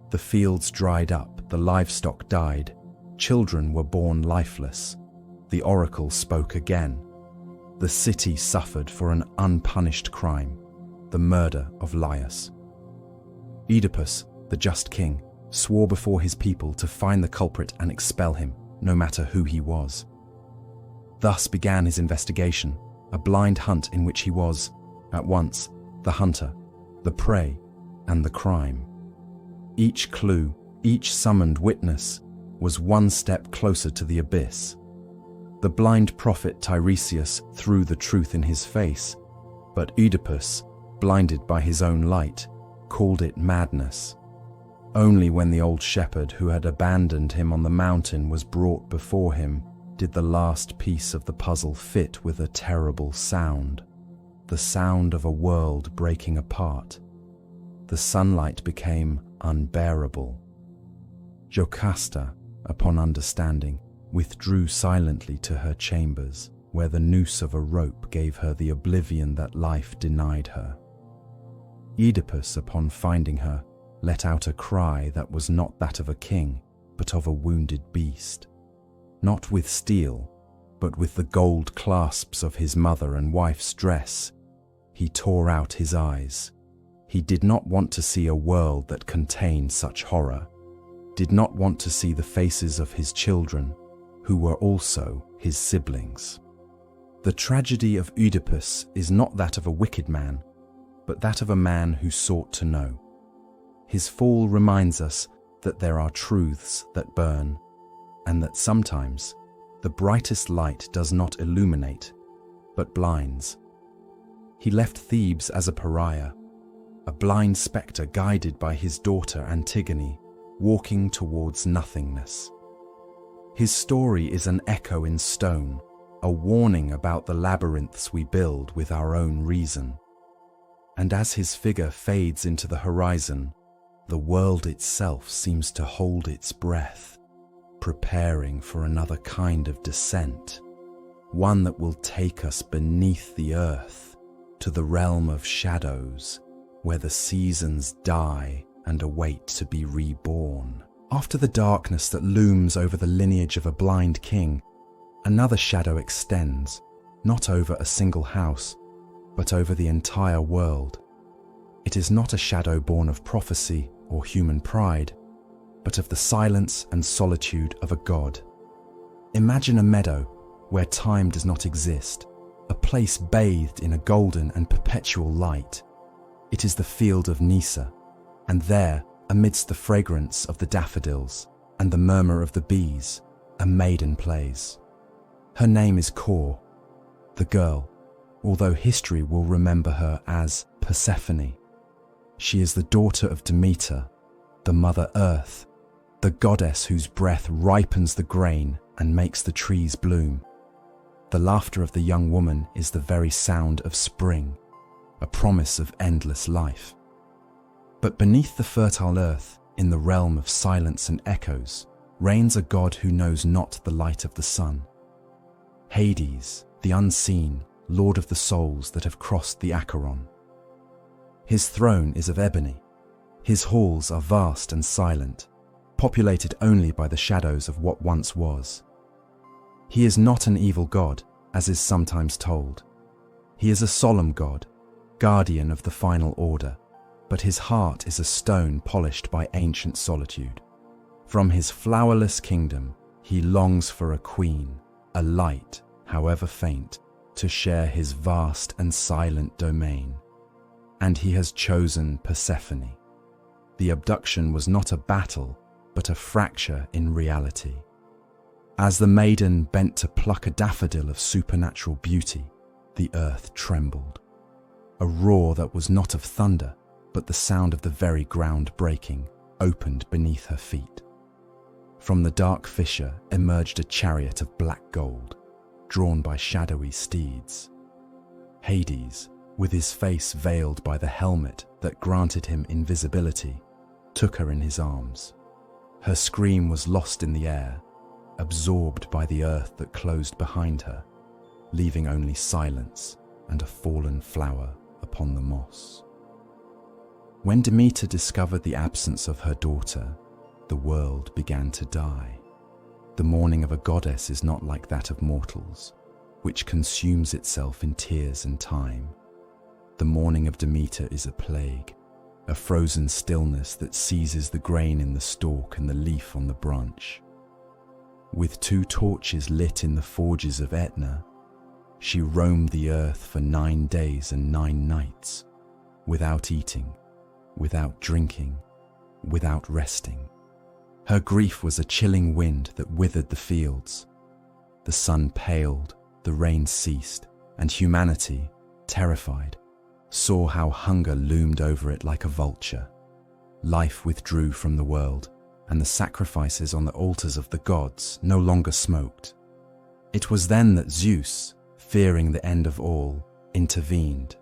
The fields dried up, the livestock died, children were born lifeless. The oracle spoke again. The city suffered for an unpunished crime, the murder of Laius. Oedipus, the just king, swore before his people to find the culprit and expel him, no matter who he was. Thus began his investigation, a blind hunt in which he was, at once, the hunter, the prey, and the crime. Each clue, each summoned witness, was one step closer to the abyss. The blind prophet Tiresias threw the truth in his face. But Oedipus, blinded by his own light, called it madness. Only when the old shepherd who had abandoned him on the mountain was brought before him did the last piece of the puzzle fit with a terrible sound, the sound of a world breaking apart. The sunlight became unbearable. Jocasta, upon understanding, withdrew silently to her chambers, where the noose of a rope gave her the oblivion that life denied her. Oedipus, upon finding her, let out a cry that was not that of a king, but of a wounded beast. Not with steel, but with the gold clasps of his mother and wife's dress, he tore out his eyes. He did not want to see a world that contained such horror, did not want to see the faces of his children, who were also his siblings. The tragedy of Oedipus is not that of a wicked man, but that of a man who sought to know. His fall reminds us that there are truths that burn, and that sometimes the brightest light does not illuminate, but blinds. He left Thebes as a pariah, a blind spectre guided by his daughter Antigone, walking towards nothingness. His story is an echo in stone, a warning about the labyrinths we build with our own reason. And as his figure fades into the horizon, the world itself seems to hold its breath, preparing for another kind of descent, one that will take us beneath the earth to the realm of shadows, where the seasons die and await to be reborn. After the darkness that looms over the lineage of a blind king, another shadow extends, not over a single house, but over the entire world. It is not a shadow born of prophecy or human pride, but of the silence and solitude of a god. Imagine a meadow where time does not exist, a place bathed in a golden and perpetual light. It is the field of Nysa, and there, amidst the fragrance of the daffodils and the murmur of the bees, a maiden plays. Her name is Kor, the girl, although history will remember her as Persephone. She is the daughter of Demeter, the Mother Earth, the goddess whose breath ripens the grain and makes the trees bloom. The laughter of the young woman is the very sound of spring, a promise of endless life. But beneath the fertile earth, in the realm of silence and echoes, reigns a god who knows not the light of the sun. Hades, the unseen, lord of the souls that have crossed the Acheron. His throne is of ebony. His halls are vast and silent, populated only by the shadows of what once was. He is not an evil god, as is sometimes told. He is a solemn god, guardian of the final order, but his heart is a stone polished by ancient solitude. From his flowerless kingdom, he longs for a queen, a light, however faint, to share his vast and silent domain. And he has chosen Persephone. The abduction was not a battle, but a fracture in reality. As the maiden bent to pluck a daffodil of supernatural beauty, the earth trembled. A roar that was not of thunder, but the sound of the very ground breaking, opened beneath her feet. From the dark fissure emerged a chariot of black gold, drawn by shadowy steeds. Hades, with his face veiled by the helmet that granted him invisibility, took her in his arms. Her scream was lost in the air, absorbed by the earth that closed behind her, leaving only silence and a fallen flower upon the moss. When Demeter discovered the absence of her daughter, the world began to die. The mourning of a goddess is not like that of mortals, which consumes itself in tears and time. The mourning of Demeter is a plague, a frozen stillness that seizes the grain in the stalk and the leaf on the branch. With 2 torches lit in the forges of Etna, she roamed the earth for 9 days and 9 nights, without eating, without drinking, without resting. Her grief was a chilling wind that withered the fields. The sun paled, the rain ceased, and humanity, terrified, saw how hunger loomed over it like a vulture. Life withdrew from the world, and the sacrifices on the altars of the gods no longer smoked. It was then that Zeus, fearing the end of all, intervened.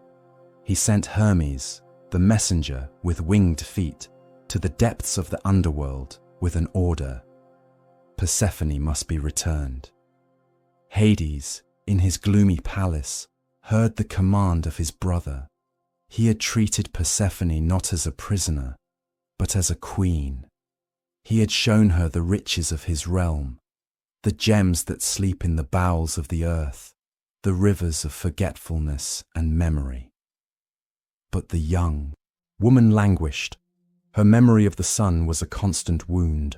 He sent Hermes, the messenger with winged feet, to the depths of the underworld with an order. Persephone must be returned. Hades, in his gloomy palace, heard the command of his brother. He had treated Persephone not as a prisoner, but as a queen. He had shown her the riches of his realm, the gems that sleep in the bowels of the earth, the rivers of forgetfulness and memory. But the young woman languished. Her memory of the sun was a constant wound.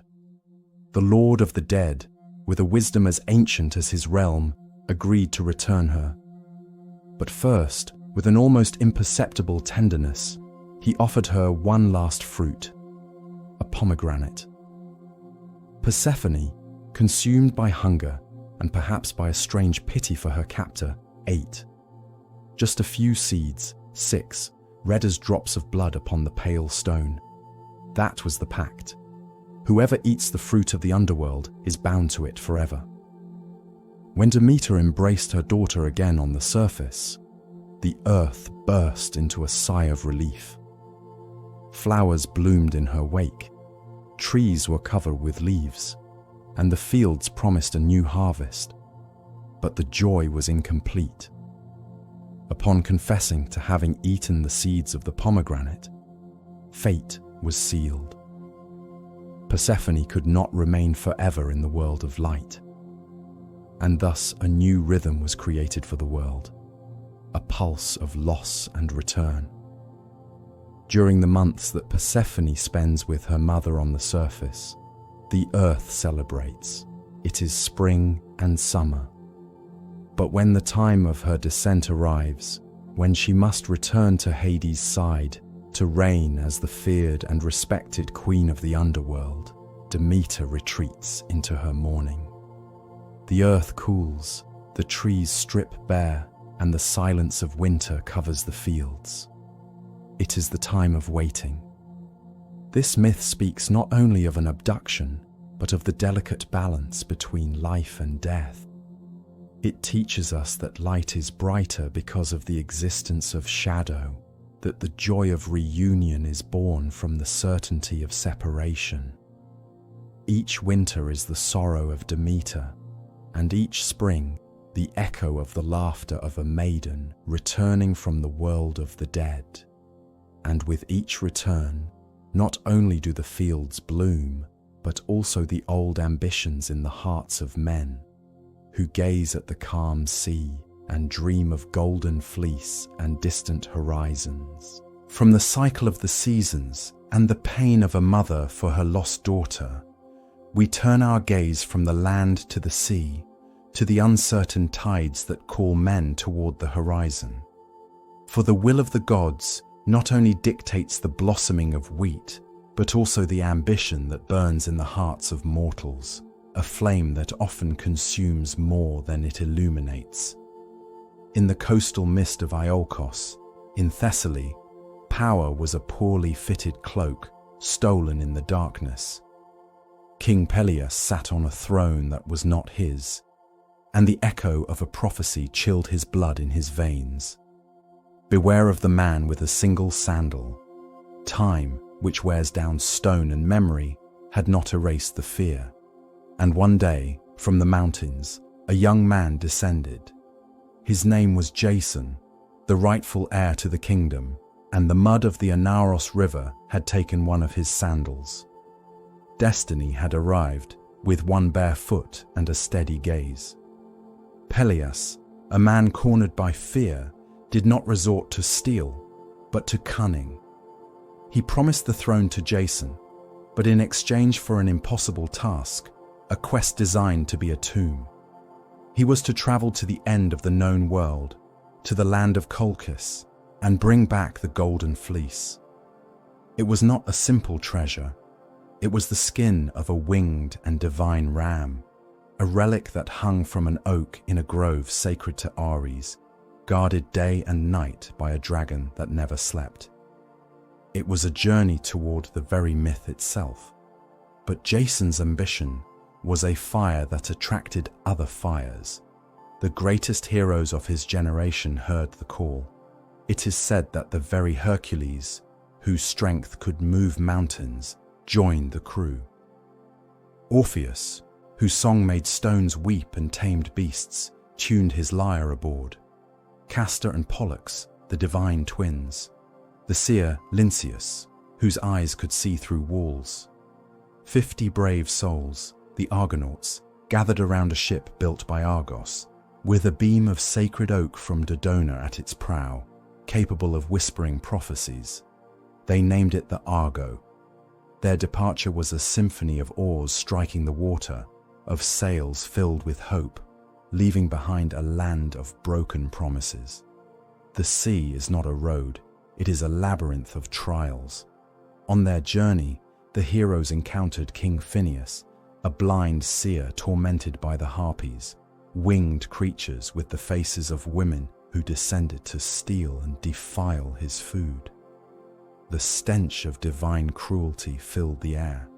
The Lord of the Dead, with a wisdom as ancient as his realm, agreed to return her. But first, with an almost imperceptible tenderness, he offered her one last fruit, a pomegranate. Persephone, consumed by hunger and perhaps by a strange pity for her captor, ate. Just a few seeds, 6, red as drops of blood upon the pale stone. That was the pact. Whoever eats the fruit of the underworld is bound to it forever. When Demeter embraced her daughter again on the surface, the earth burst into a sigh of relief. Flowers bloomed in her wake, trees were covered with leaves, and the fields promised a new harvest. But the joy was incomplete. Upon confessing to having eaten the seeds of the pomegranate, fate was sealed. Persephone could not remain forever in the world of light. And thus a new rhythm was created for the world, a pulse of loss and return. During the months that Persephone spends with her mother on the surface, the earth celebrates. It is spring and summer. But when the time of her descent arrives, when she must return to Hades' side to reign as the feared and respected queen of the underworld, Demeter retreats into her mourning. The earth cools, the trees strip bare, and the silence of winter covers the fields. It is the time of waiting. This myth speaks not only of an abduction, but of the delicate balance between life and death. It teaches us that light is brighter because of the existence of shadow, that the joy of reunion is born from the certainty of separation. Each winter is the sorrow of Demeter, and each spring the echo of the laughter of a maiden returning from the world of the dead. And with each return, not only do the fields bloom, but also the old ambitions in the hearts of men, who gaze at the calm sea and dream of golden fleece and distant horizons. From the cycle of the seasons and the pain of a mother for her lost daughter, we turn our gaze from the land to the sea, to the uncertain tides that call men toward the horizon. For the will of the gods not only dictates the blossoming of wheat, but also the ambition that burns in the hearts of mortals, a flame that often consumes more than it illuminates. In the coastal mist of Iolcos, in Thessaly, power was a poorly fitted cloak stolen in the darkness. King Peleus sat on a throne that was not his, and the echo of a prophecy chilled his blood in his veins. Beware of the man with a single sandal. Time, which wears down stone and memory, had not erased the fear. And one day, from the mountains, a young man descended. His name was Jason, the rightful heir to the kingdom, and the mud of the Anaros River had taken one of his sandals. Destiny had arrived, with one bare foot and a steady gaze. Peleus, a man cornered by fear, did not resort to steel, but to cunning. He promised the throne to Jason, but in exchange for an impossible task, a quest designed to be a tomb. He was to travel to the end of the known world, to the land of Colchis, and bring back the golden fleece. It was not a simple treasure. It was the skin of a winged and divine ram, a relic that hung from an oak in a grove sacred to Ares, guarded day and night by a dragon that never slept. It was a journey toward the very myth itself. But Jason's ambition was a fire that attracted other fires. The greatest heroes of his generation heard the call. It is said that the very Hercules, whose strength could move mountains, joined the crew. Orpheus, whose song made stones weep and tamed beasts, tuned his lyre aboard. Castor and Pollux, the divine twins. The seer Lynceus, whose eyes could see through walls. 50 brave souls, the Argonauts, gathered around a ship built by Argos, with a beam of sacred oak from Dodona at its prow, capable of whispering prophecies. They named it the Argo. Their departure was a symphony of oars striking the water, of sails filled with hope, leaving behind a land of broken promises. The sea is not a road, it is a labyrinth of trials. On their journey, the heroes encountered King Phineus, a blind seer tormented by the Harpies, winged creatures with the faces of women who descended to steal and defile his food. The stench of divine cruelty filled the air.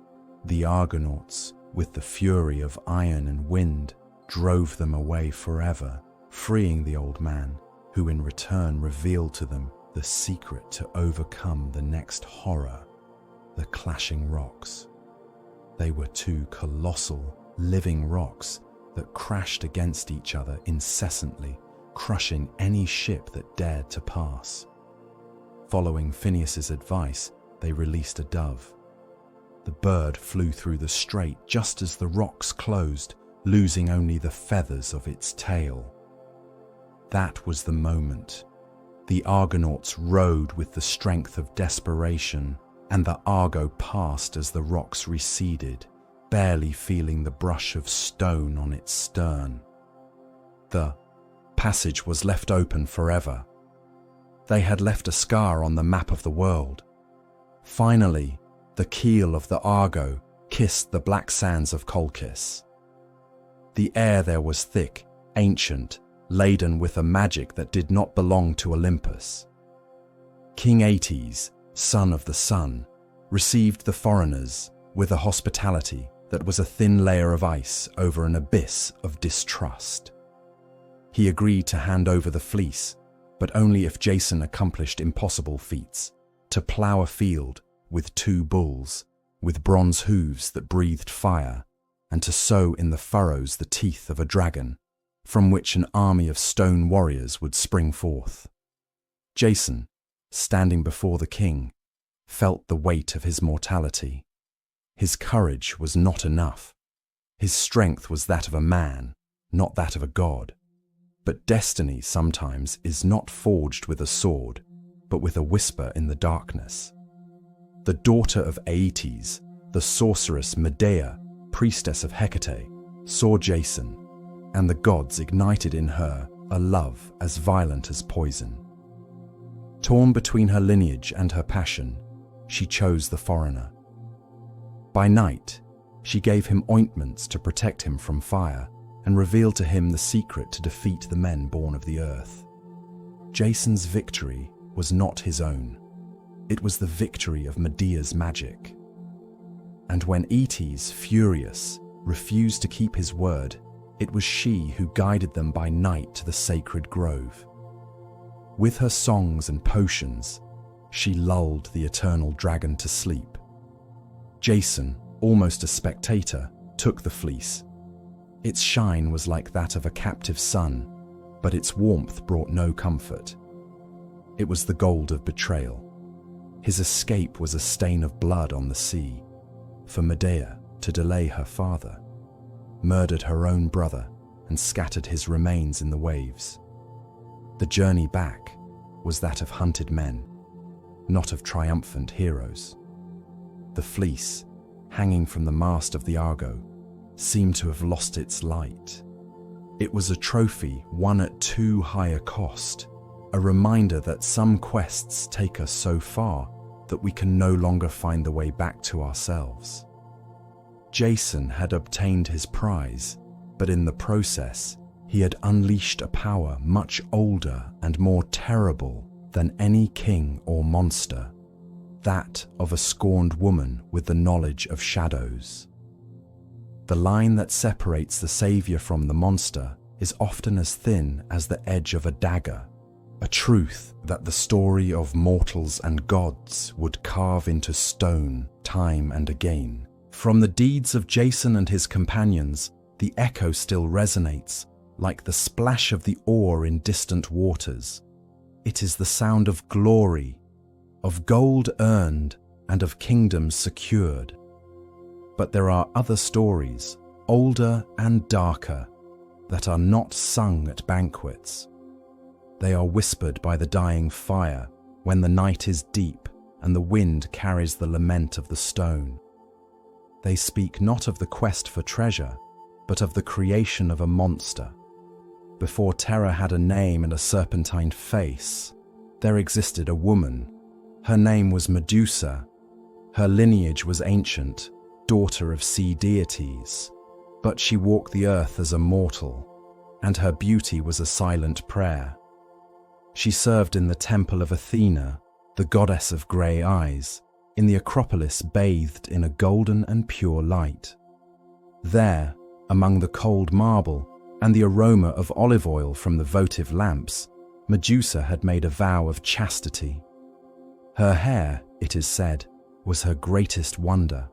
The Argonauts, with the fury of iron and wind, drove them away forever, freeing the old man, who in return revealed to them the secret to overcome the next horror, the clashing rocks. They were two colossal, living rocks that crashed against each other incessantly, crushing any ship that dared to pass. Following Phineus's advice, they released a dove. The bird flew through the strait just as the rocks closed, losing only the feathers of its tail. That was the moment. The Argonauts rode with the strength of desperation, and the Argo passed as the rocks receded, barely feeling the brush of stone on its stern. The passage was left open forever. They had left a scar on the map of the world. Finally, the keel of the Argo kissed the black sands of Colchis. The air there was thick, ancient, laden with a magic that did not belong to Olympus. King Aetes, son of the sun, received the foreigners with a hospitality that was a thin layer of ice over an abyss of distrust. He agreed to hand over the fleece, but only if Jason accomplished impossible feats, to plough a field with 2 bulls, with bronze hooves that breathed fire, and to sow in the furrows the teeth of a dragon, from which an army of stone warriors would spring forth. Jason, standing before the king, felt the weight of his mortality. His courage was not enough. His strength was that of a man, not that of a god. But destiny sometimes is not forged with a sword, but with a whisper in the darkness. The daughter of Aeetes, the sorceress Medea, priestess of Hecate, saw Jason, and the gods ignited in her a love as violent as poison. Torn between her lineage and her passion, she chose the foreigner. By night, she gave him ointments to protect him from fire and revealed to him the secret to defeat the men born of the earth. Jason's victory was not his own. It was the victory of Medea's magic. And when Aeetes, furious, refused to keep his word, it was she who guided them by night to the sacred grove. With her songs and potions, she lulled the eternal dragon to sleep. Jason, almost a spectator, took the fleece. Its shine was like that of a captive sun, but its warmth brought no comfort. It was the gold of betrayal. His escape was a stain of blood on the sea, for Medea, to delay her father, murdered her own brother and scattered his remains in the waves. The journey back was that of hunted men, not of triumphant heroes. The fleece, hanging from the mast of the Argo, seemed to have lost its light. It was a trophy won at too high a cost, a reminder that some quests take us so far that we can no longer find the way back to ourselves. Jason had obtained his prize, but in the process, he had unleashed a power much older and more terrible than any king or monster, that of a scorned woman with the knowledge of shadows. The line that separates the savior from the monster is often as thin as the edge of a dagger, a truth that the story of mortals and gods would carve into stone time and again. From the deeds of Jason and his companions, the echo still resonates, like the splash of the oar in distant waters. It is the sound of glory, of gold earned, and of kingdoms secured. But there are other stories, older and darker, that are not sung at banquets. They are whispered by the dying fire when the night is deep and the wind carries the lament of the stone. They speak not of the quest for treasure, but of the creation of a monster. Before terror had a name and a serpentine face, there existed a woman. Her name was Medusa. Her lineage was ancient, daughter of sea deities, but she walked the earth as a mortal, and her beauty was a silent prayer. She served in the temple of Athena, the goddess of grey eyes, in the Acropolis bathed in a golden and pure light. There, among the cold marble and the aroma of olive oil from the votive lamps, Medusa had made a vow of chastity. Her hair, it is said, was her greatest wonder,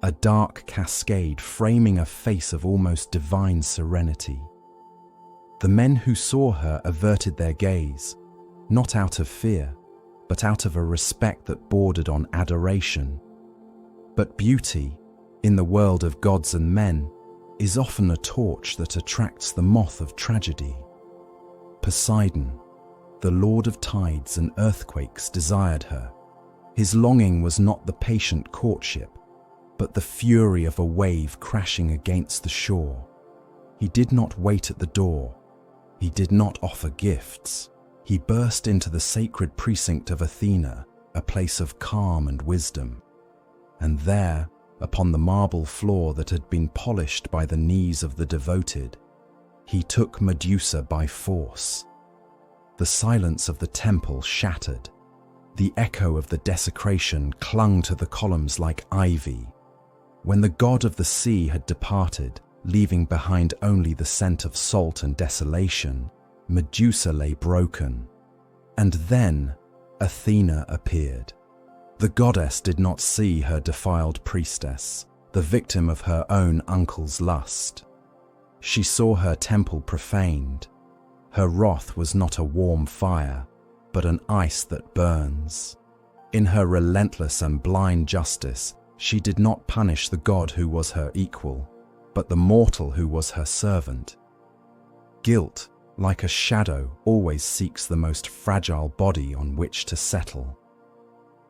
a dark cascade framing a face of almost divine serenity. The men who saw her averted their gaze, not out of fear, but out of a respect that bordered on adoration. But beauty, in the world of gods and men, is often a torch that attracts the moth of tragedy. Poseidon, the lord of tides and earthquakes, desired her. His longing was not the patient courtship, but the fury of a wave crashing against the shore. He did not wait at the door. He did not offer gifts. He burst into the sacred precinct of Athena, a place of calm and wisdom. And there, upon the marble floor that had been polished by the knees of the devoted, he took Medusa by force. The silence of the temple shattered. The echo of the desecration clung to the columns like ivy. When the god of the sea had departed, leaving behind only the scent of salt and desolation, Medusa lay broken. And then Athena appeared. The goddess did not see her defiled priestess, the victim of her own uncle's lust. She saw her temple profaned. Her wrath was not a warm fire, but an ice that burns. In her relentless and blind justice, she did not punish the god who was her equal, but the mortal who was her servant. Guilt, like a shadow, always seeks the most fragile body on which to settle.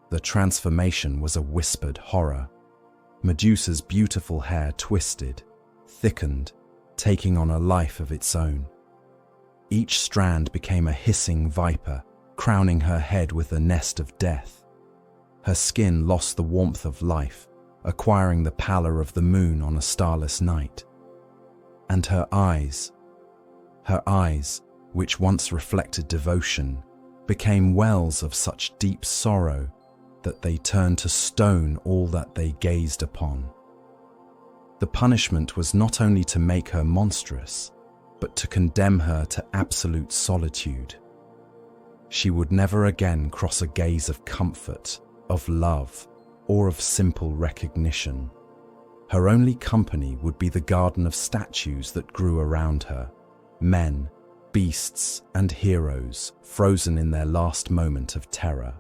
The transformation was a whispered horror. Medusa's beautiful hair twisted, thickened, taking on a life of its own. Each strand became a hissing viper, crowning her head with a nest of death. Her skin lost the warmth of life, acquiring the pallor of the moon on a starless night. And her eyes, which once reflected devotion, became wells of such deep sorrow that they turned to stone all that they gazed upon. The punishment was not only to make her monstrous, but to condemn her to absolute solitude. She would never again cross a gaze of comfort, of love, or of simple recognition. Her only company would be the garden of statues that grew around her, men, beasts, and heroes frozen in their last moment of terror.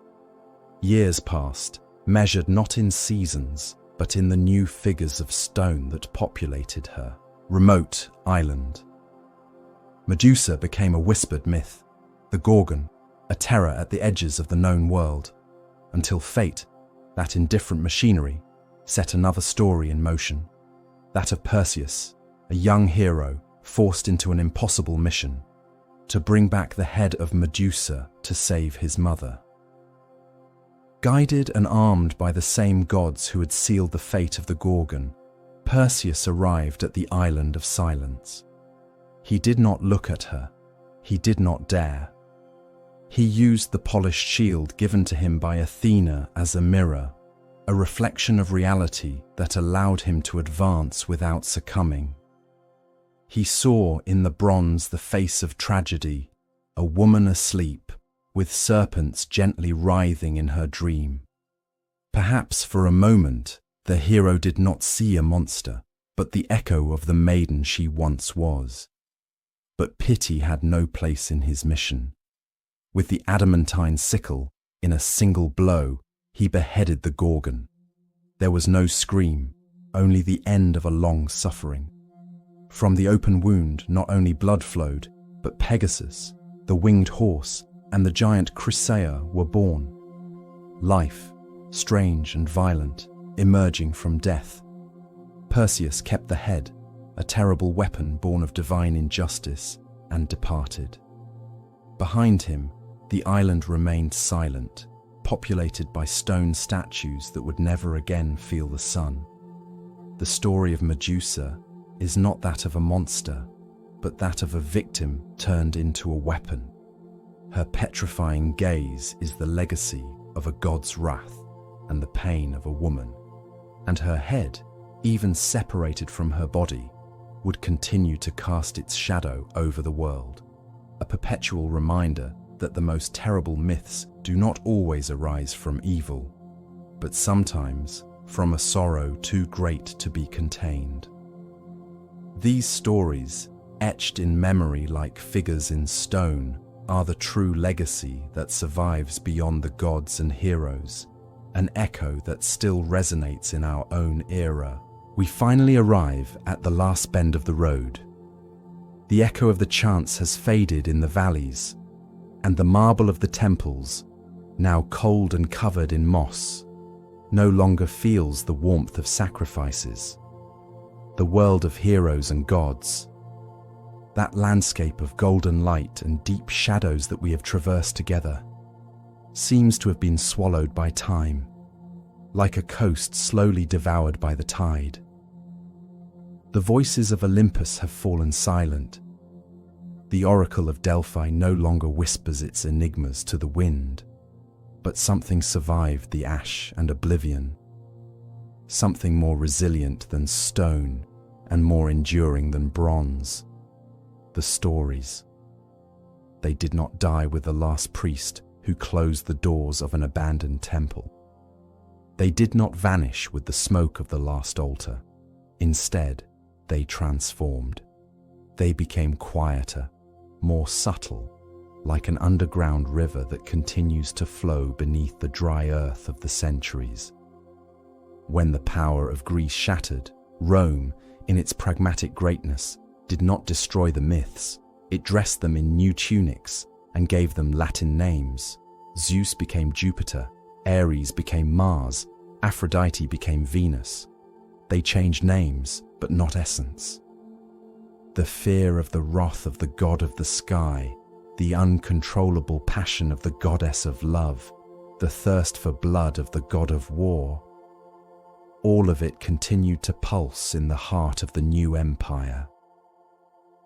Years passed, measured not in seasons, but in the new figures of stone that populated her remote island. Medusa became a whispered myth, the Gorgon, a terror at the edges of the known world, until fate, that indifferent machinery, set another story in motion, that of Perseus, a young hero forced into an impossible mission, to bring back the head of Medusa to save his mother. Guided and armed by the same gods who had sealed the fate of the Gorgon, Perseus arrived at the Island of Silence. He did not look at her. He did not dare. He used the polished shield given to him by Athena as a mirror, a reflection of reality that allowed him to advance without succumbing. He saw in the bronze the face of tragedy, a woman asleep, with serpents gently writhing in her dream. Perhaps for a moment, the hero did not see a monster, but the echo of the maiden she once was. But pity had no place in his mission. With the adamantine sickle, in a single blow, he beheaded the Gorgon. There was no scream, only the end of a long suffering. From the open wound not only blood flowed, but Pegasus, the winged horse, and the giant Chrysaor were born. Life, strange and violent, emerging from death. Perseus kept the head, a terrible weapon born of divine injustice, and departed. Behind him, the island remained silent, populated by stone statues that would never again feel the sun. The story of Medusa is not that of a monster, but that of a victim turned into a weapon. Her petrifying gaze is the legacy of a god's wrath and the pain of a woman, and her head, even separated from her body, would continue to cast its shadow over the world, a perpetual reminder that the most terrible myths do not always arise from evil, but sometimes from a sorrow too great to be contained. These stories, etched in memory like figures in stone, are the true legacy that survives beyond the gods and heroes, an echo that still resonates in our own era. We finally arrive at the last bend of the road. The echo of the chants has faded in the valleys, and the marble of the temples, now cold and covered in moss, no longer feels the warmth of sacrifices. The world of heroes and gods, that landscape of golden light and deep shadows that we have traversed together, seems to have been swallowed by time, like a coast slowly devoured by the tide. The voices of Olympus have fallen silent. The oracle of Delphi no longer whispers its enigmas to the wind, but something survived the ash and oblivion, something more resilient than stone and more enduring than bronze. The stories. They did not die with the last priest who closed the doors of an abandoned temple. They did not vanish with the smoke of the last altar. Instead, they transformed. They became quieter, more subtle, like an underground river that continues to flow beneath the dry earth of the centuries. When the power of Greece shattered, Rome, in its pragmatic greatness, did not destroy the myths. It dressed them in new tunics and gave them Latin names. Zeus became Jupiter, Ares became Mars, Aphrodite became Venus. They changed names, but not essence. The fear of the wrath of the god of the sky, the uncontrollable passion of the goddess of love, the thirst for blood of the god of war, all of it continued to pulse in the heart of the new empire.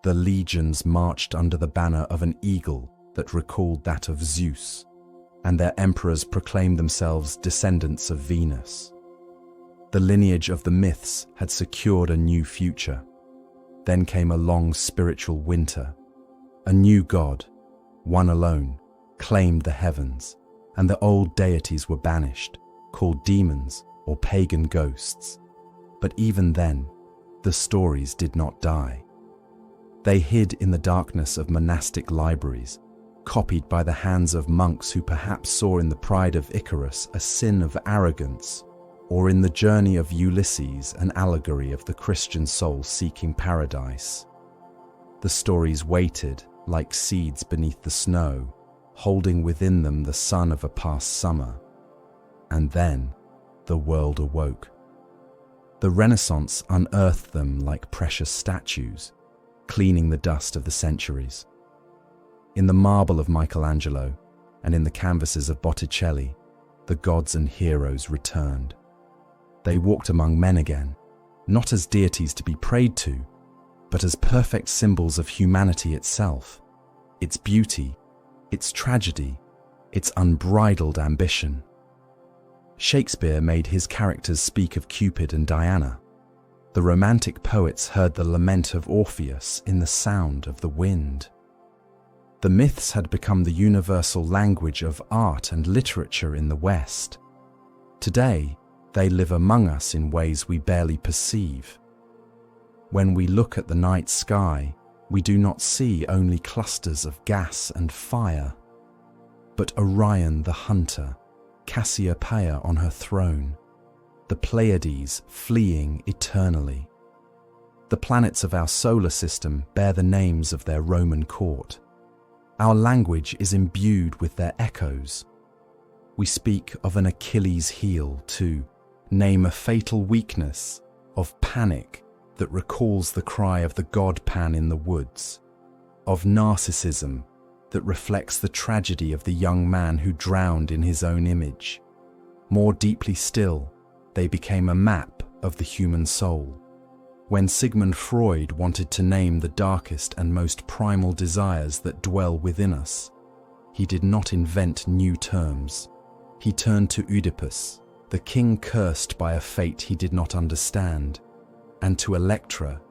The legions marched under the banner of an eagle that recalled that of Zeus, and their emperors proclaimed themselves descendants of Venus. The lineage of the myths had secured a new future. Then came a long spiritual winter. A new god, one alone, claimed the heavens, and the old deities were banished, called demons or pagan ghosts. But even then, the stories did not die. They hid in the darkness of monastic libraries, copied by the hands of monks who perhaps saw in the pride of Icarus a sin of arrogance, or in the journey of Ulysses an allegory of the Christian soul seeking paradise. The stories waited like seeds beneath the snow, holding within them the sun of a past summer. And then the world awoke. The Renaissance unearthed them like precious statues, cleaning the dust of the centuries. In the marble of Michelangelo and in the canvases of Botticelli, the gods and heroes returned. They walked among men again, not as deities to be prayed to, but as perfect symbols of humanity itself, its beauty, its tragedy, its unbridled ambition. Shakespeare made his characters speak of Cupid and Diana. The Romantic poets heard the lament of Orpheus in the sound of the wind. The myths had become the universal language of art and literature in the West. Today, they live among us in ways we barely perceive. When we look at the night sky, we do not see only clusters of gas and fire, but Orion the hunter, Cassiopeia on her throne, the Pleiades fleeing eternally. The planets of our solar system bear the names of their Roman court. Our language is imbued with their echoes. We speak of an Achilles heel to name a fatal weakness, of panic that recalls the cry of the god Pan in the woods, of narcissism that reflects the tragedy of the young man who drowned in his own image. More deeply still, they became a map of the human soul. When Sigmund Freud wanted to name the darkest and most primal desires that dwell within us, he did not invent new terms. He turned to Oedipus, the king cursed by a fate he did not understand, and to Electra,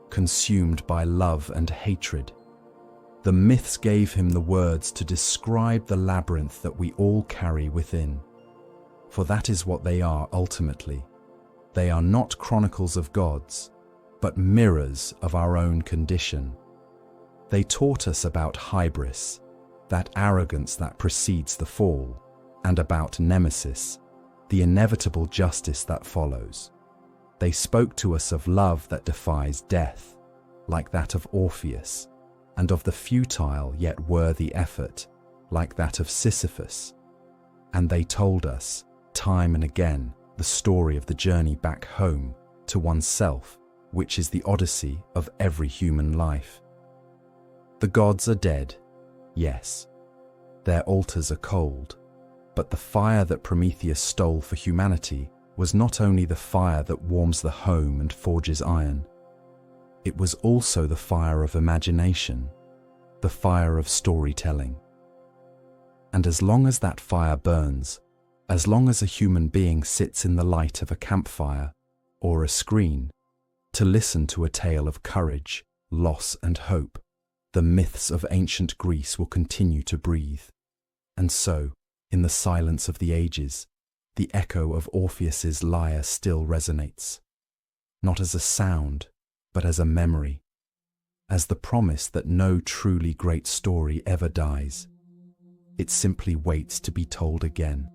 consumed by love and hatred. The myths gave him the words to describe the labyrinth that we all carry within. For that is what they are ultimately. They are not chronicles of gods, but mirrors of our own condition. They taught us about hybris, that arrogance that precedes the fall, and about nemesis, the inevitable justice that follows. They spoke to us of love that defies death, like that of Orpheus, and of the futile yet worthy effort, like that of Sisyphus. And they told us, time and again, the story of the journey back home to oneself, which is the Odyssey of every human life. The gods are dead, yes. Their altars are cold, but the fire that Prometheus stole for humanity was not only the fire that warms the home and forges iron. It was also the fire of imagination, the fire of storytelling. And as long as that fire burns, as long as a human being sits in the light of a campfire or a screen to listen to a tale of courage, loss and hope, the myths of ancient Greece will continue to breathe. And so, in the silence of the ages, the echo of Orpheus's lyre still resonates, not as a sound, but as a memory, as the promise that no truly great story ever dies. It simply waits to be told again.